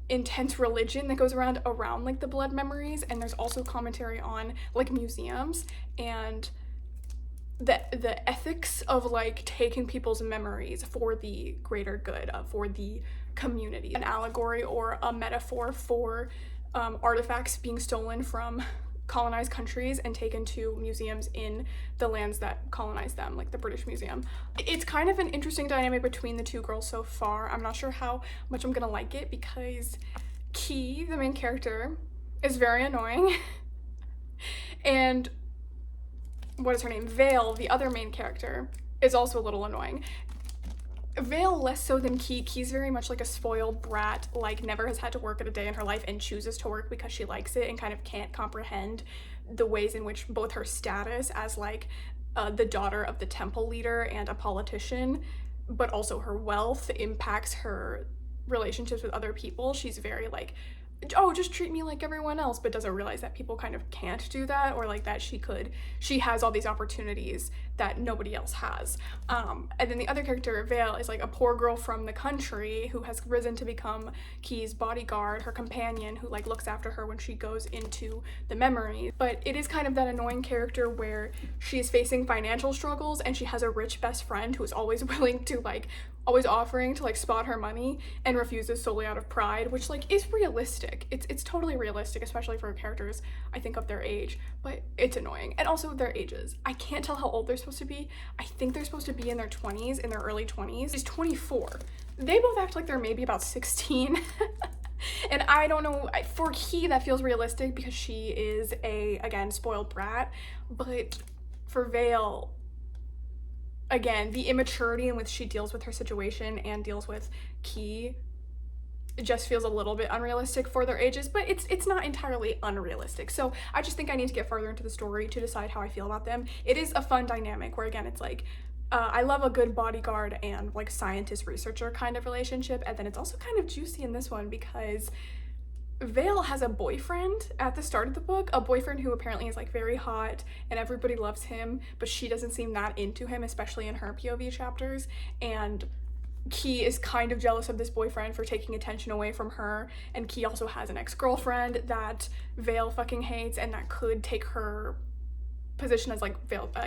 intense religion that goes around like the blood memories, and there's also commentary on like museums and the ethics of like taking people's memories for the greater good, for the community. An allegory or a metaphor for artifacts being stolen from colonized countries and taken to museums in the lands that colonized them, like the British Museum. It's kind of an interesting dynamic between the two girls so far. I'm not sure how much I'm gonna like it because Key, the main character, is very annoying. And what is her name? Vale, the other main character, is also a little annoying. Vale less so than Key. Key's very much like a spoiled brat, like never has had to work at a day in her life and chooses to work because she likes it, and kind of can't comprehend the ways in which both her status as like the daughter of the temple leader and a politician, but also her wealth impacts her relationships with other people. She's very like, oh, just treat me like everyone else, but doesn't realize that people kind of can't do that, or like that she has all these opportunities that nobody else has. And then the other character, Vale, is like a poor girl from the country who has risen to become Key's bodyguard, her companion, who like looks after her when she goes into the memory. But it is kind of that annoying character where she is facing financial struggles and she has a rich best friend who is always willing to like, always offering to like spot her money, and refuses solely out of pride, which like is realistic. It's totally realistic, especially for characters I think of their age, but it's annoying. And also their ages. I can't tell how old they're supposed to be. I think they're supposed to be in their 20s, in their early 20s. She's 24. They both act like they're maybe about 16. And I don't know, for Key that feels realistic because she is again, spoiled brat, but for Vale, again, the immaturity in which she deals with her situation and deals with Key just feels a little bit unrealistic for their ages, but it's not entirely unrealistic. So I just think I need to get further into the story to decide how I feel about them. It is a fun dynamic where, again, it's like, I love a good bodyguard and like scientist researcher kind of relationship, and then it's also kind of juicy in this one because Vale has a boyfriend at the start of the book, a boyfriend who apparently is like very hot and everybody loves him, but she doesn't seem that into him, especially in her POV chapters. And Key is kind of jealous of this boyfriend for taking attention away from her, and Key also has an ex-girlfriend that Vale fucking hates and that could take her position as like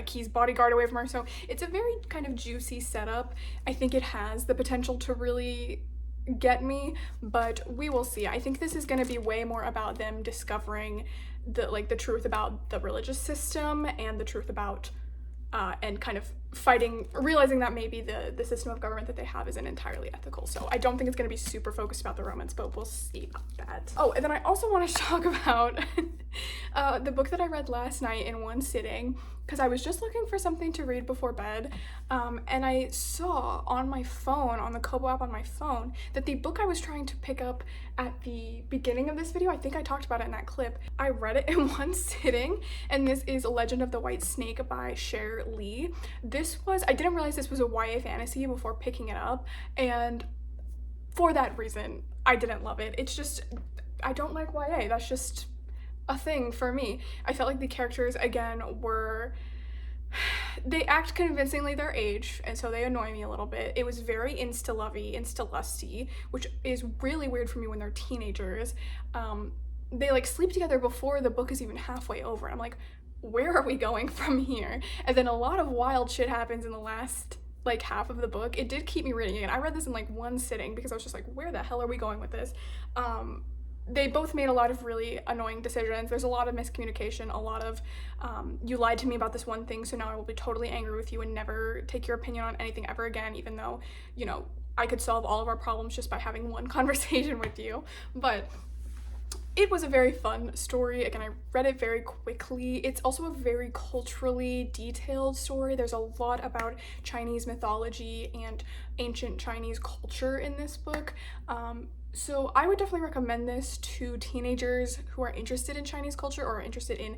Key's bodyguard away from her. So it's a very kind of juicy setup. I think it has the potential to really get me, but we will see. I think this is going to be way more about them discovering the truth about the religious system and the truth about and kind of realizing that maybe the system of government that they have isn't entirely ethical. So I don't think it's going to be super focused about the romance, but we'll see about that. Oh, and then I also want to talk about the book that I read last night in one sitting, because I was just looking for something to read before bed, and I saw on my phone, on the Kobo app on my phone, that the book I was trying to pick up at the beginning of this video, I think I talked about it in that clip, I read it in one sitting, and this is Legend of the White Snake by Cher Lee. I didn't realize this was a YA fantasy before picking it up, and for that reason, I didn't love it. It's just, I don't like YA, that's just a thing for me. I felt like the characters, again, they act convincingly their age, and so they annoy me a little bit. It was very insta-lovey, insta-lusty, which is really weird for me when they're teenagers. They like sleep together before the book is even halfway over. I'm like, where are we going from here? And then a lot of wild shit happens in the last like half of the book, it did keep me reading it. I read this in like one sitting because I was just like, where the hell are we going with this? They both made a lot of really annoying decisions. There's a lot of miscommunication, a lot of you lied to me about this one thing, so now I will be totally angry with you and never take your opinion on anything ever again, even though, you know, I could solve all of our problems just by having one conversation with you. But it was a very fun story. Again, I read it very quickly. It's also a very culturally detailed story. There's a lot about Chinese mythology and ancient Chinese culture in this book. So I would definitely recommend this to teenagers who are interested in Chinese culture or are interested in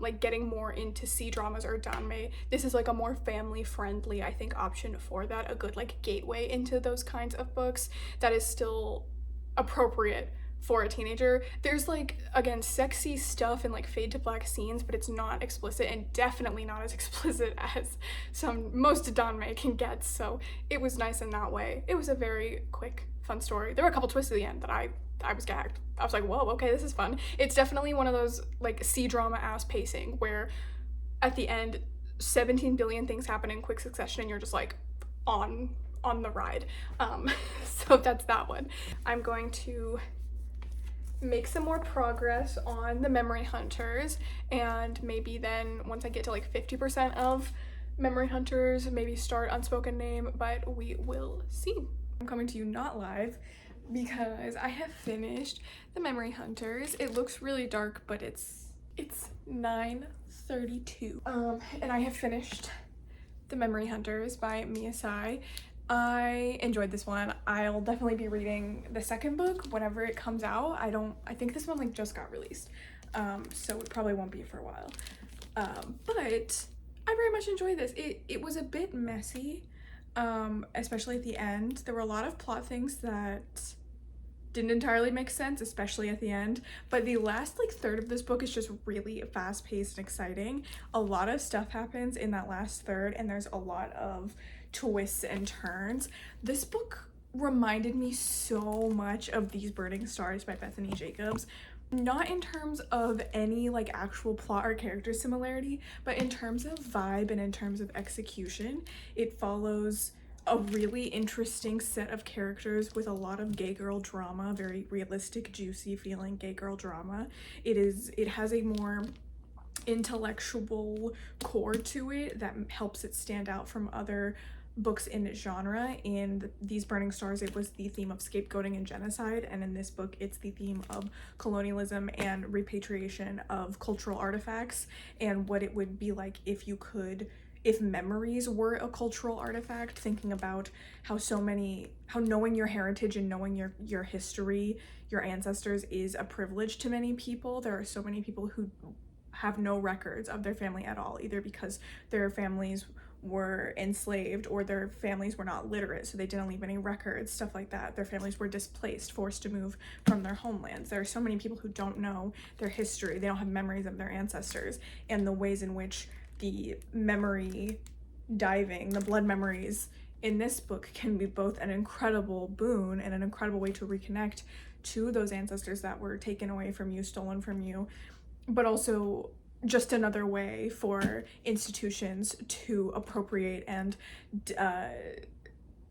like getting more into C-dramas or danmei. This is like a more family friendly, I think, option for that, a good like gateway into those kinds of books that is still appropriate for a teenager. There's like, again, sexy stuff and like fade to black scenes, but it's not explicit, and definitely not as explicit as most danmei can get, so it was nice in that way. It was a very quick, fun story. There were a couple twists at the end that I was gagged. I was like, whoa, okay, this is fun. It's definitely one of those like C-drama ass pacing where at the end 17 billion things happen in quick succession and you're just like on the ride. So that's that one. I'm going to make some more progress on the Memory Hunters, and maybe then once I get to like 50% of Memory Hunters, maybe start Unspoken Name, but we will see. I'm coming to you not live because I have finished the Memory Hunters. It looks really dark, but it's 9:32. And I have finished the Memory Hunters by Mia Sai. I enjoyed this one. I'll definitely be reading the second book whenever it comes out. I think this one like just got released, so it probably won't be for a while. But I very much enjoyed this. It was a bit messy, especially at the end. There were a lot of plot things that didn't entirely make sense, especially at the end, but the last like third of this book is just really fast-paced and exciting. A lot of stuff happens in that last third, and there's a lot of twists and turns. This book reminded me so much of These Burning Stars by Bethany Jacobs, not in terms of any like actual plot or character similarity, but in terms of vibe and in terms of execution. It follows a really interesting set of characters with a lot of gay girl drama, very realistic, juicy feeling gay girl drama. It has a more intellectual core to it that helps it stand out from other books in its genre. In These Burning Stars, it was the theme of scapegoating and genocide, and in this book it's the theme of colonialism and repatriation of cultural artifacts, and what it would be like if memories were a cultural artifact, thinking about how knowing your heritage and knowing your history, your ancestors, is a privilege to many people. There are so many people who have no records of their family at all, either because their families were enslaved or their families were not literate, so they didn't leave any records, stuff like that. Their families were displaced, forced to move from their homelands. There are so many people who don't know their history. They don't have memories of their ancestors, and the ways in which the memory diving, the blood memories in this book can be both an incredible boon and an incredible way to reconnect to those ancestors that were taken away from you, stolen from you, but also just another way for institutions to appropriate and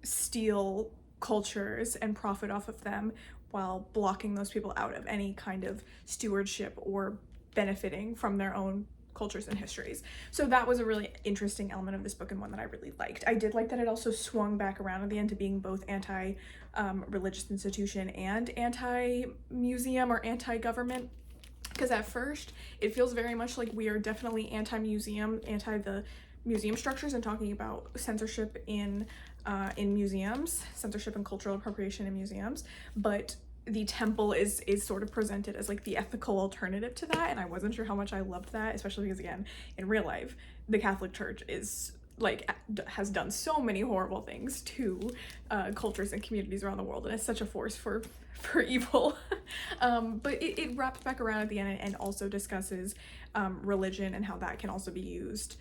steal cultures and profit off of them while blocking those people out of any kind of stewardship or benefiting from their own cultures and histories. So that was a really interesting element of this book, and one that I really liked. I did like that it also swung back around at the end to being both anti-religious institution and anti-museum or anti-government, because at first it feels very much like we are definitely anti-museum, anti the museum structures, and talking about censorship in museums, censorship and cultural appropriation in museums, but the temple is sort of presented as like the ethical alternative to that, and I wasn't sure how much I loved that, especially because, again, in real life the Catholic Church is like has done so many horrible things to cultures and communities around the world, and it's such a force for evil. But it wraps back around at the end and also discusses religion and how that can also be used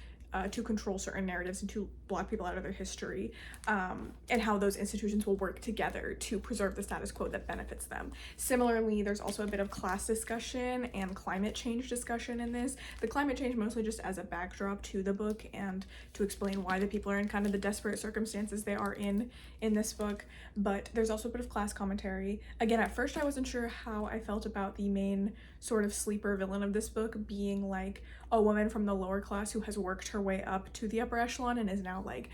to control certain narratives and to block people out of their history, and how those institutions will work together to preserve the status quo that benefits them. Similarly, there's also a bit of class discussion and climate change discussion in this. The climate change mostly just as a backdrop to the book and to explain why the people are in kind of the desperate circumstances they are in this book, but there's also a bit of class commentary. Again, at first I wasn't sure how I felt about the main sort of sleeper villain of this book being like a woman from the lower class who has worked her way up to the upper echelon and is now like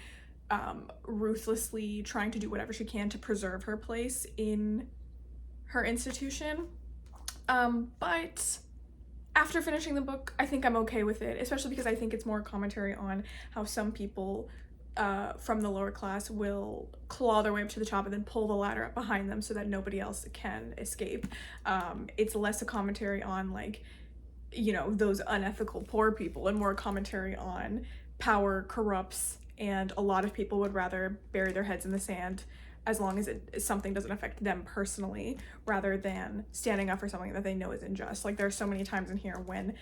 ruthlessly trying to do whatever she can to preserve her place in her institution. But after finishing the book, I think I'm okay with it, especially because I think it's more commentary on how some people from the lower class will claw their way up to the top and then pull the ladder up behind them so that nobody else can escape. It's less a commentary on like, you know, those unethical poor people, and more a commentary on power corrupts, and a lot of people would rather bury their heads in the sand as long as something doesn't affect them personally, rather than standing up for something that they know is unjust. Like, there are so many times in here when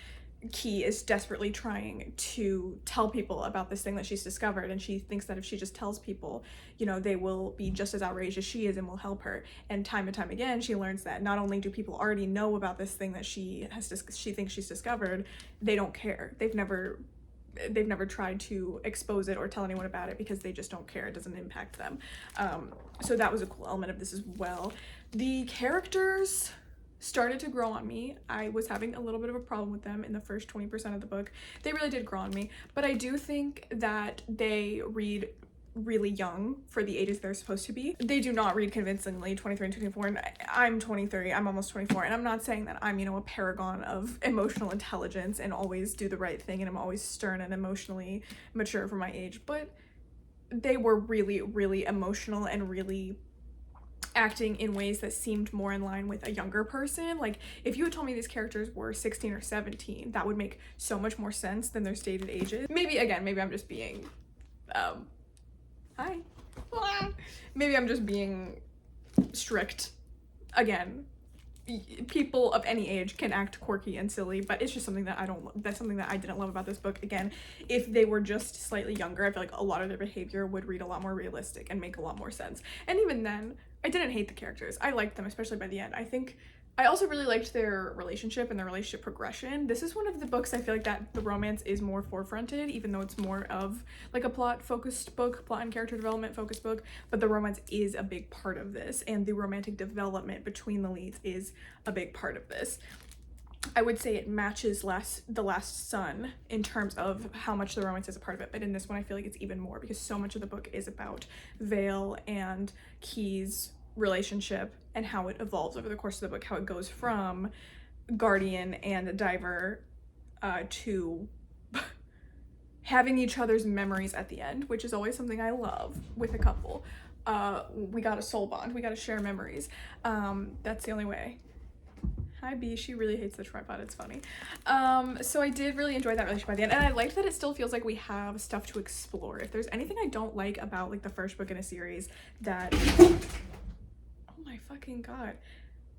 Key is desperately trying to tell people about this thing that she's discovered, and she thinks that if she just tells people, you know, they will be just as outraged as she is and will help her. And time again, she learns that not only do people already know about this thing that she thinks she's discovered, they don't care. They've never tried to expose it or tell anyone about it because they just don't care. It doesn't impact them. So that was a cool element of this as well. The characters started to grow on me. I was having a little bit of a problem with them in the first 20% of the book. They really did grow on me, but I do think that they read really young for the ages they're supposed to be. They do not read convincingly, 23 and 24, and I'm 23, I'm almost 24, and I'm not saying that I'm, you know, a paragon of emotional intelligence and always do the right thing and I'm always stern and emotionally mature for my age, but they were really, really emotional and really acting in ways that seemed more in line with a younger person. Like, if you had told me these characters were 16 or 17, that would make so much more sense than their stated ages. Maybe I'm just being maybe I'm just being strict. Again, people of any age can act quirky and silly, but it's just something that that's something that I didn't love about this book. Again, if they were just slightly younger, I feel like a lot of their behavior would read a lot more realistic and make a lot more sense. And even then, I didn't hate the characters. I liked them, especially by the end. I think I also really liked their relationship and their relationship progression. This is one of the books I feel like that the romance is more forefronted, even though it's more of like a plot-focused book, plot and character development focused book, but the romance is a big part of this, and the romantic development between the leads is a big part of this. I would say it matches The Last Son in terms of how much the romance is a part of it, but in this one I feel like it's even more, because so much of the book is about Vale and Key's relationship and how it evolves over the course of the book, how it goes from guardian and diver to having each other's memories at the end, which is always something I love with a couple. We got a soul bond, we got to share memories. That's the only way. Hi B, she really hates the tripod, it's funny. So I did really enjoy that relationship by the end, and I liked that it still feels like we have stuff to explore. If there's anything I don't like about like the first book in a series that, oh my fucking god,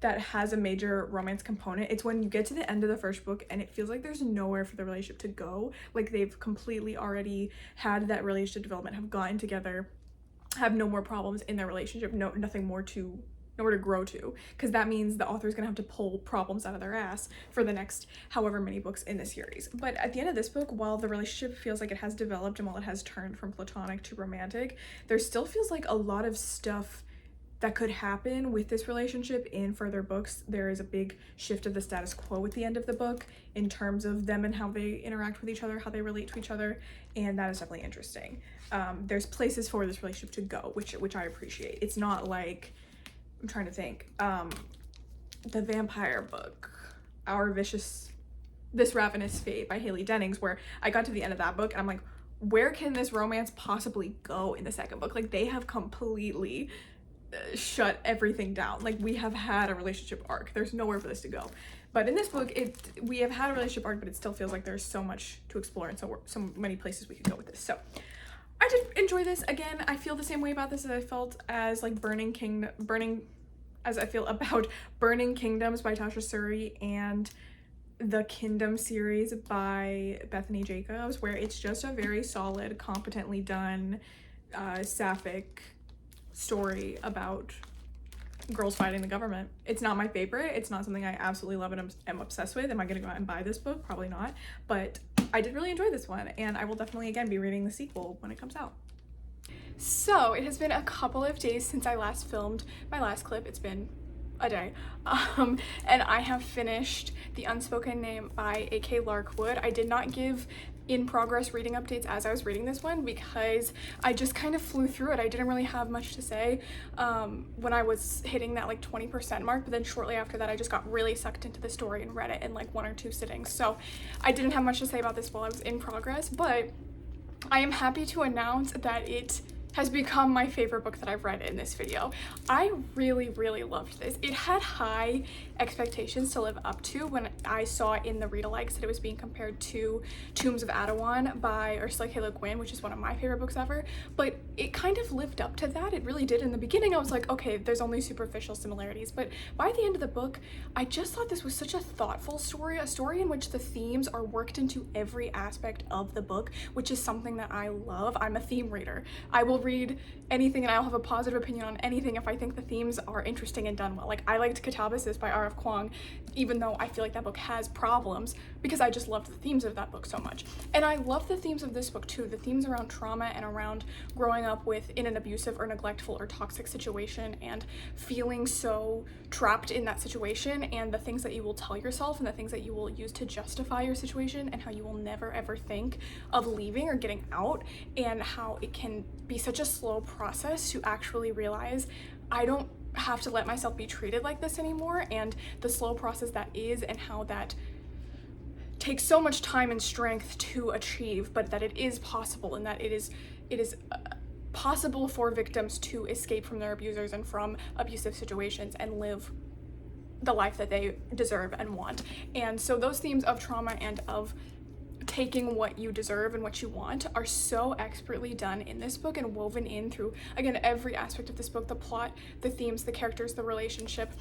that has a major romance component, it's when you get to the end of the first book and it feels like there's nowhere for the relationship to go. Like, they've completely already had that relationship development, have gotten together, have no more problems in their relationship, nothing more to nowhere to grow to, because that means the author is gonna have to pull problems out of their ass for the next however many books in the series. But at the end of this book, while the relationship feels like it has developed and while it has turned from platonic to romantic, there still feels like a lot of stuff that could happen with this relationship in further books. There is a big shift of the status quo at the end of the book in terms of them and how they interact with each other, how they relate to each other, and that is definitely interesting. There's places for this relationship to go, which I appreciate. It's not like, I'm trying to think, the vampire book, This Ravenous Fate by Haley Dennings, where I got to the end of that book and I'm like, where can this romance possibly go in the second book? Like, they have completely shut everything down. Like, we have had a relationship arc. There's nowhere for this to go. But in this book, we have had a relationship arc, but it still feels like there's so much to explore and so many places we could go with this. So I did enjoy this. Again, I feel the same way about this as I felt as like Burning Kingdoms by Tasha Suri and the Kingdom series by Bethany Jacobs, where it's just a very solid, competently done sapphic story about girls fighting the government. It's not my favorite. It's not something I absolutely love and am obsessed with. Am I going to go out and buy this book? Probably not. But I did really enjoy this one, and I will definitely, again, be reading the sequel when it comes out. So it has been a couple of days since I last filmed my last clip. It's been a day. And I have finished The Unspoken Name by A.K. Larkwood. I did not give in progress reading updates as I was reading this one because I just kind of flew through it. I didn't really have much to say when I was hitting that like 20% mark, but then shortly after that I just got really sucked into the story and read it in like 1 or 2 sittings. So I didn't have much to say about this while I was in progress, but I am happy to announce that it has become my favorite book that I've read in this video. I really, really loved this. It had high expectations to live up to when I saw in the read-alikes that it was being compared to Tombs of Adawan by Ursula K. Le Guin, which is one of my favorite books ever, but it kind of lived up to that. It really did. In the beginning, I was like, okay, there's only superficial similarities, but by the end of the book, I just thought this was such a thoughtful story, a story in which the themes are worked into every aspect of the book, which is something that I love. I'm a theme reader. I will read anything and I'll have a positive opinion on anything if I think the themes are interesting and done well. Like, I liked Catabasis by R.F. Kuang, even though I feel like that book has problems, because I just loved the themes of that book so much. And I love the themes of this book too, the themes around trauma and around growing up in an abusive or neglectful or toxic situation and feeling so trapped in that situation, and the things that you will tell yourself and the things that you will use to justify your situation, and how you will never ever think of leaving or getting out, and how it can be such a slow process to actually realize I don't have to let myself be treated like this anymore, and the slow process that is, and how that takes so much time and strength to achieve, but that it is possible, and that it is possible for victims to escape from their abusers and from abusive situations and live the life that they deserve and want. And so those themes of trauma and of taking what you deserve and what you want are so expertly done in this book and woven in through, again, every aspect of this book: the plot, the themes, the characters, the relationship.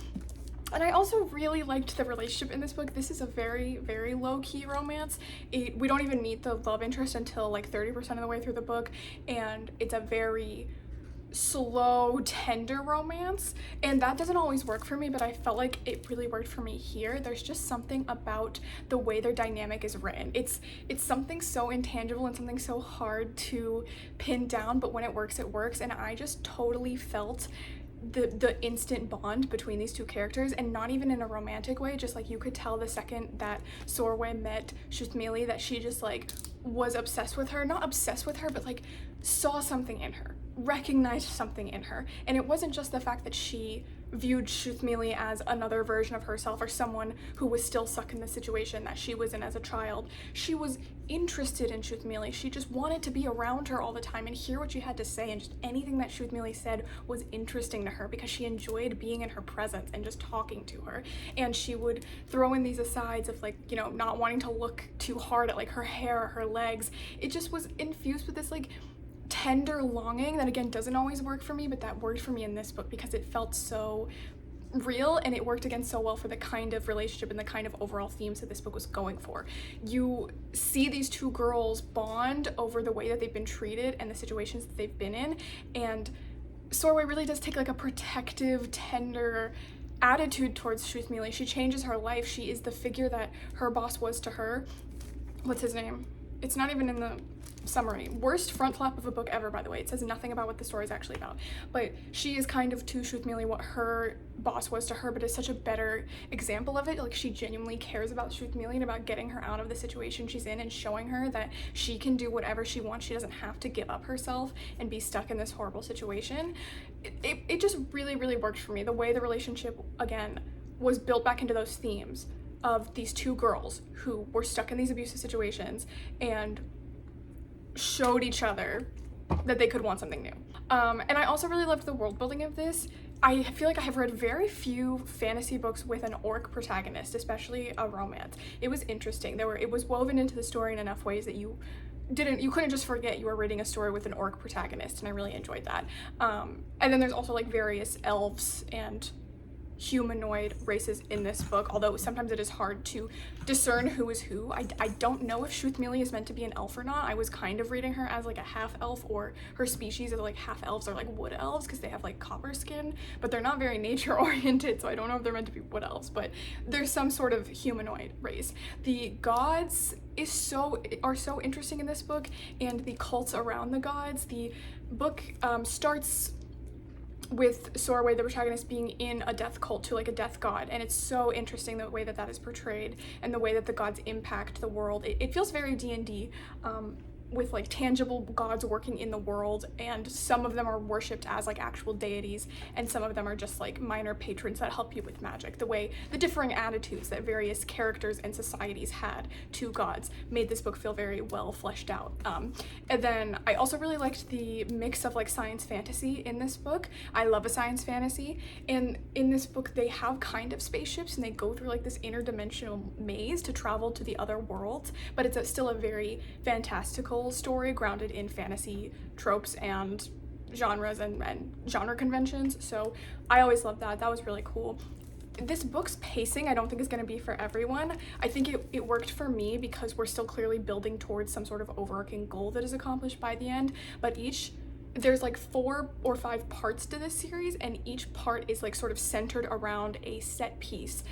And I also really liked the relationship in this book. This is a very, very low-key romance. We don't even meet the love interest until like 30% of the way through the book, and it's a very slow, tender romance, and that doesn't always work for me, but I felt like it really worked for me here. There's just something about the way their dynamic is written. It's something so intangible and something so hard to pin down, but when it works, and I just totally felt the instant bond between these two characters, and not even in a romantic way, just like you could tell the second that Sorwe met Shuthmili that she just like was obsessed with her, not obsessed with her, but like saw something in her, recognized something in her. And it wasn't just the fact that she viewed Shuthmili as another version of herself, or someone who was still stuck in the situation that she was in as a child. She was interested in Shuthmili. She just wanted to be around her all the time and hear what she had to say, and just anything that Shuthmili said was interesting to her because she enjoyed being in her presence and just talking to her. And she would throw in these asides of like, you know, not wanting to look too hard at like her hair or her legs. It just was infused with this like tender longing that, again, doesn't always work for me, but that worked for me in this book because it felt so real, and it worked again so well for the kind of relationship and the kind of overall themes that this book was going for. You see these two girls bond over the way that they've been treated and the situations that they've been in, and Sorwe really does take like a protective, tender attitude towards Shuthmili. She changes her life. She is the figure that her boss was to her. What's his name? It's not even in the summary. Worst front flap of a book ever, by the way. It says nothing about what the story is actually about. But she is kind of to Shuthmili what her boss was to her, but is such a better example of it. Like, she genuinely cares about Shuthmili and about getting her out of the situation she's in and showing her that she can do whatever she wants. She doesn't have to give up herself and be stuck in this horrible situation. It just really, really worked for me. The way the relationship, again, was built back into those themes of these two girls who were stuck in these abusive situations and showed each other that they could want something new. And I also really loved the world building of this. I feel like I have read very few fantasy books with an orc protagonist, especially a romance. It was interesting. It was woven into the story in enough ways that you couldn't just forget you were reading a story with an orc protagonist, and I really enjoyed that. And then there's also like various elves and humanoid races in this book, although sometimes it is hard to discern who is who. I don't know if Shoothmealy is meant to be an elf or not. I was kind of reading her as like a half elf, or her species are like half elves or like wood elves because they have like copper skin, but they're not very nature oriented, so I don't know if they're meant to be wood elves, but there's some sort of humanoid race. The gods are so interesting in this book, and the cults around the gods. The book starts with Sorway, the protagonist, being in a death cult to like a death god, and it's so interesting the way that that is portrayed and the way that the gods impact the world. It feels very D&D, with like tangible gods working in the world, and some of them are worshipped as like actual deities, and some of them are just like minor patrons that help you with magic. The differing attitudes that various characters and societies had to gods made this book feel very well fleshed out. And then I also really liked the mix of like science fantasy in this book. I love a science fantasy, and in this book they have kind of spaceships and they go through like this interdimensional maze to travel to the other worlds, but it's still a very fantastical story grounded in fantasy tropes and genres and genre conventions. So I always loved that. That was really cool. This book's pacing I don't think is going to be for everyone. I think it worked for me because we're still clearly building towards some sort of overarching goal that is accomplished by the end, but there's like 4 or 5 parts to this series, and each part is like sort of centered around a set piece,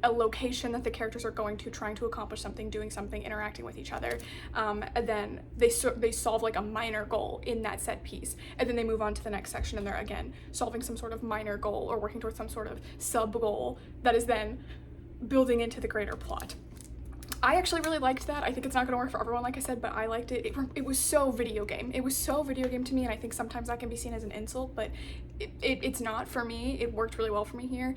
a location that the characters are going to, trying to accomplish something, doing something, interacting with each other, and then they solve like a minor goal in that set piece, and then they move on to the next section and they're again solving some sort of minor goal or working towards some sort of sub goal that is then building into the greater plot. I actually really liked that. I think it's not going to work for everyone, like I said, but I liked it. It was so video game. It was so video game to me, and I think sometimes that can be seen as an insult, but it's not for me. It worked really well for me here.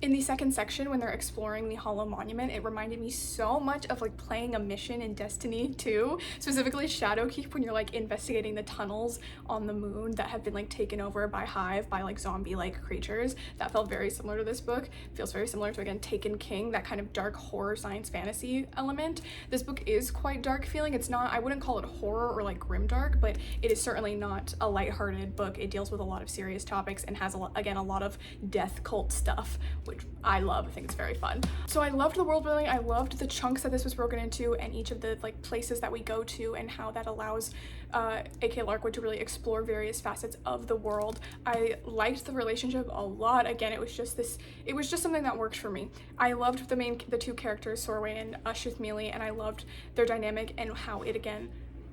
In the second section, when they're exploring the Hollow Monument, it reminded me so much of like playing a mission in Destiny 2, specifically Shadowkeep, when you're like investigating the tunnels on the moon that have been like taken over by Hive, by like zombie-like creatures. That felt very similar to this book. Feels very similar to, again, Taken King, that kind of dark horror science fantasy element. This book is quite dark feeling. It's not, I wouldn't call it horror or like grimdark, but it is certainly not a lighthearted book. It deals with a lot of serious topics and has a lot of death cult stuff, which I love. I think it's very fun. So I loved the world building. I loved the chunks that this was broken into and each of the like places that we go to and how that allows A.K. Larkwood to really explore various facets of the world. I liked the relationship a lot. Again, it was just something that worked for me. I loved the 2 characters, Sorway and Shoothmealy, and I loved their dynamic and how it again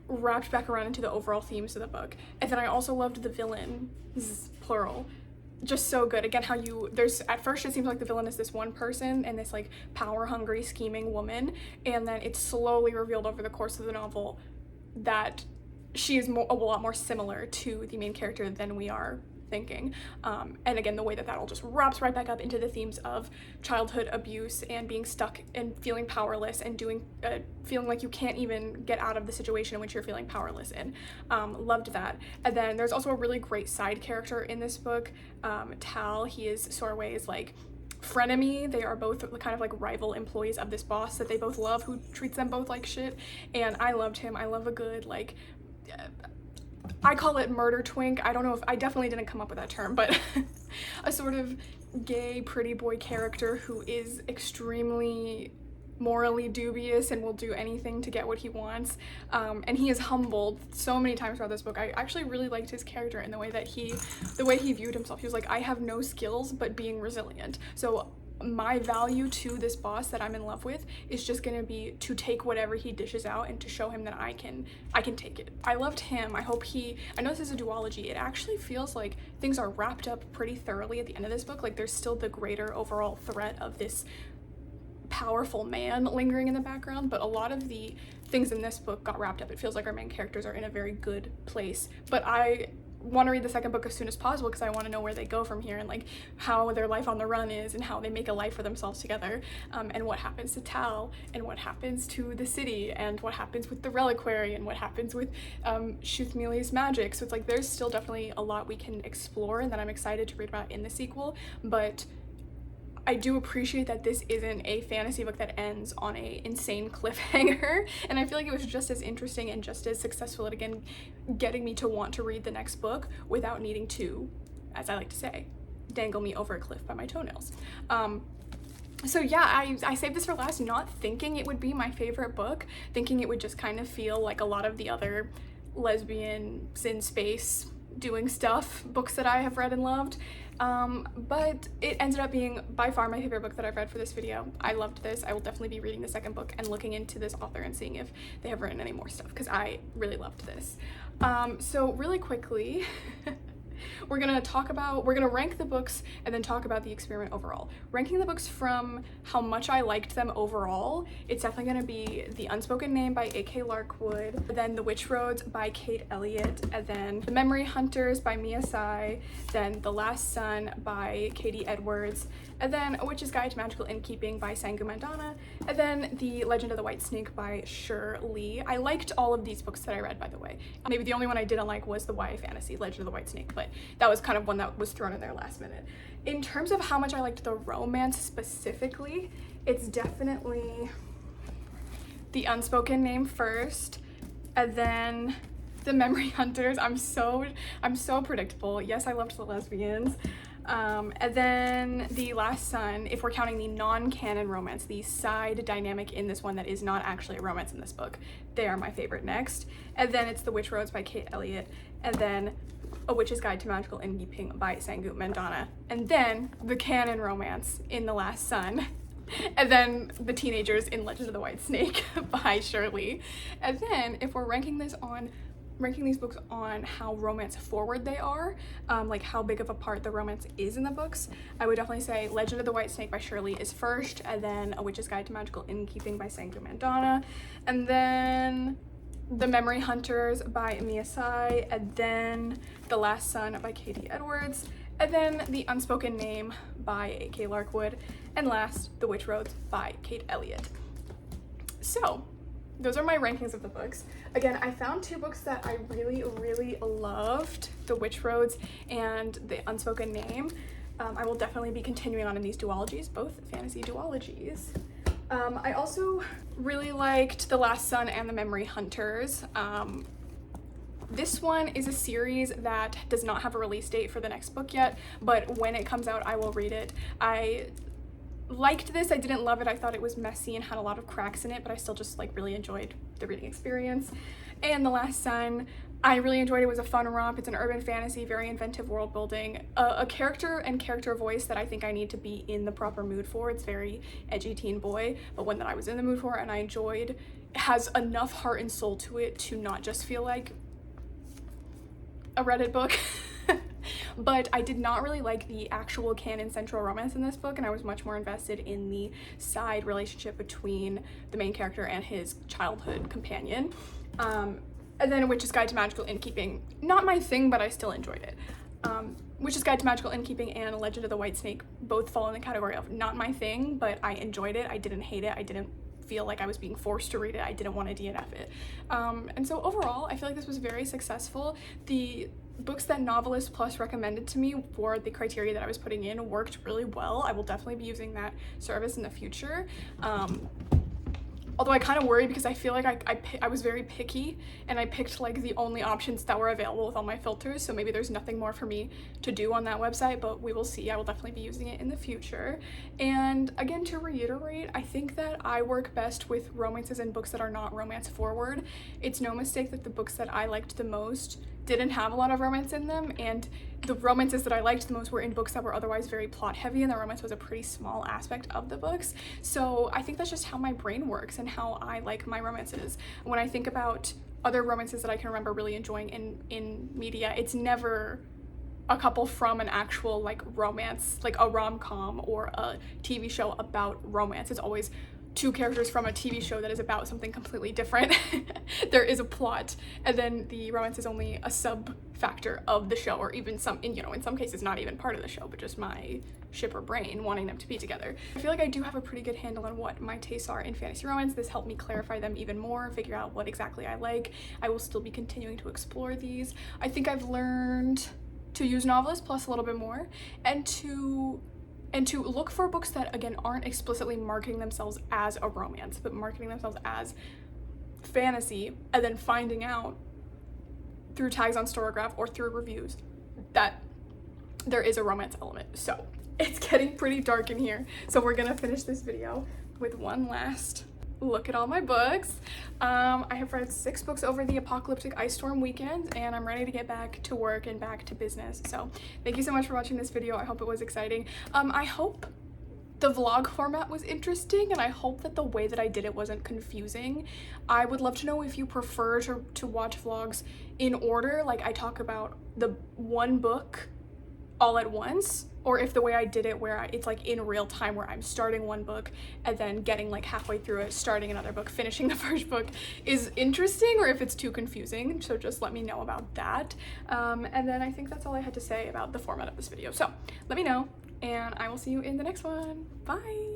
wrapped back around into the overall themes of the book. And then I also loved the villain, plural. Just so good. Again, how at first it seems like the villain is this one person and this like power hungry scheming woman, and then it's slowly revealed over the course of the novel that she is a lot more similar to the main character than we are thinking. And again, the way that all just wraps right back up into the themes of childhood abuse and being stuck and feeling powerless and feeling like you can't even get out of the situation in which you're feeling powerless in. Loved that. And then there's also a really great side character in this book, Tal. He is Sorway's like frenemy. They are both kind of like rival employees of this boss that they both love, who treats them both like shit, and I loved him. I love a good like I call it murder twink. I don't know if I definitely didn't come up with that term, but a sort of gay pretty boy character who is extremely morally dubious and will do anything to get what he wants, and he is humbled so many times throughout this book. I actually really liked his character and the way he viewed himself. He was like, I have no skills but being resilient, so my value to this boss that I'm in love with is just gonna be to take whatever he dishes out and to show him that I can take it. I loved him. I know this is a duology. It actually feels like things are wrapped up pretty thoroughly at the end of this book. Like there's still the greater overall threat of this powerful man lingering in the background, but a lot of the things in this book got wrapped up. It feels like our main characters are in a very good place, but I want to read the second book as soon as possible because I want to know where they go from here and like how their life on the run is and how they make a life for themselves together, and what happens to Tal and what happens to the city and what happens with the reliquary and what happens with Shoothmealy's magic. So it's like there's still definitely a lot we can explore and that I'm excited to read about in the sequel, but I do appreciate that this isn't a fantasy book that ends on a insane cliffhanger, and I feel like it was just as interesting and just as successful at, again, getting me to want to read the next book without needing to, as I like to say, dangle me over a cliff by my toenails. So yeah, I saved this for last, not thinking it would be my favorite book, thinking it would just kind of feel like a lot of the other lesbians in space doing stuff books that I have read and loved. But it ended up being by far my favorite book that I've read for this video. I loved this. I will definitely be reading the second book and looking into this author and seeing if they have written any more stuff, because I really loved this. So really quickly, we're gonna rank the books and then talk about the experiment overall. Ranking the books from how much I liked them overall, it's definitely gonna be The Unspoken Name by A.K. Larkwood, then The Witch Roads by Kate Elliott, and then The Memory Hunters by Mia Tsai, then The Last Sun by Katie Edwards, and then A Witch's Guide to Magical Innkeeping by Sangu Mandana, and then The Legend of the White Snake by Shir Lee. I liked all of these books that I read, by the way. Maybe the only one I didn't like was the YA fantasy Legend of the White Snake, but that was kind of one that was thrown in there last minute. In terms of how much I liked the romance specifically, it's definitely The Unspoken Name first, and then The Memory Hunters. I'm so predictable. Yes, I loved the lesbians. And then The Last Sun, if we're counting the non-canon romance, the side dynamic in this one that is not actually a romance in this book, they are my favorite next. And then it's The Witch Roads by Kate Elliott, and then A Witch's Guide to Magical Innkeeping by Sangu Mandana, and then the canon romance in The Last Sun, and then the teenagers in Legend of the White Snake by Shir Lee. And then if we're ranking these books on how romance forward they are, like how big of a part the romance is in the books, I would definitely say Legend of the White Snake by Shir Lee is first, and then A Witch's Guide to Magical Innkeeping by Sangu Mandana, and then The Memory Hunters by Mia Tsai, and then The Last Sun by Katie Edwards, and then The Unspoken Name by A.K. Larkwood, and last, The Witch Roads by Kate Elliott. So those are my rankings of the books. Again, I found two books that I really loved, The Witch Roads and The Unspoken Name. I will definitely be continuing on in these duologies, both fantasy duologies. I also really liked The Last Sun and The Memory Hunters. This one is a series that does not have a release date for the next book yet, but when it comes out, I will read it. I liked this. I didn't love it. I thought it was messy and had a lot of cracks in it, but I still just really enjoyed the reading experience. And The Last Sun, I really enjoyed it. It was a fun romp. It's an urban fantasy, very inventive world building, a character and character voice that I think I need to be in the proper mood for. It's very edgy teen boy, but one that I was in the mood for and I enjoyed. It has enough heart and soul to it to not just feel like a Reddit book. But I did not really like the actual canon central romance in this book, and I was much more invested in the side relationship between the main character and his childhood companion. And then A Witch's Guide to Magical Innkeeping, not my thing, but I still enjoyed it. Witch's Guide to Magical Innkeeping and Legend of the White Snake both fall in the category of not my thing, but I enjoyed it. I didn't hate it. I didn't feel like I was being forced to read it. I didn't want to DNF it. And so overall, I feel like this was very successful. The books that Novelist Plus recommended to me for the criteria that I was putting in worked really well. I will definitely be using that service in the future. Although I kind of worried because I feel like I was very picky and I picked like the only options that were available with all my filters, so maybe there's nothing more for me to do on that website, but we will see. I will definitely be using it in the future. And again, to reiterate, I think that I work best with romances and books that are not romance forward. It's no mistake that the books that I liked the most didn't have a lot of romance in them, and the romances that I liked the most were in books that were otherwise very plot heavy, and the romance was a pretty small aspect of the books. So I think that's just how my brain works and how I like my romances. When I think about other romances that I can remember really enjoying in media, it's never a couple from an actual like romance, like a rom-com or a TV show about romance. It's always two characters from a TV show that is about something completely different. There is a plot, and then the romance is only a sub factor of the show, or even in some cases not even part of the show, but just my shipper brain wanting them to be together. I feel like I do have a pretty good handle on what my tastes are in fantasy romance. This helped me clarify them even more, figure out what exactly I like. I will still be continuing to explore these. I think I've learned to use Novelist Plus a little bit more, and to look for books that, again, aren't explicitly marketing themselves as a romance, but marketing themselves as fantasy, and then finding out through tags on Storygraph or through reviews that there is a romance element. So it's getting pretty dark in here. So we're gonna finish this video with one last look at all my books. I have read 6 books over the apocalyptic ice storm weekend, and I'm ready to get back to work and back to business. So thank you so much for watching this video. I hope it was exciting. I hope the vlog format was interesting, and I hope that the way that I did it wasn't confusing. I would love to know if you prefer to watch vlogs in order, like I talk about the one book all at once, or if the way I did it where it's like in real time, where I'm starting one book and then getting like halfway through it, starting another book, finishing the first book, is interesting, or if it's too confusing. So just let me know about that. And then I think that's all I had to say about the format of this video. So let me know, and I will see you in the next one. Bye.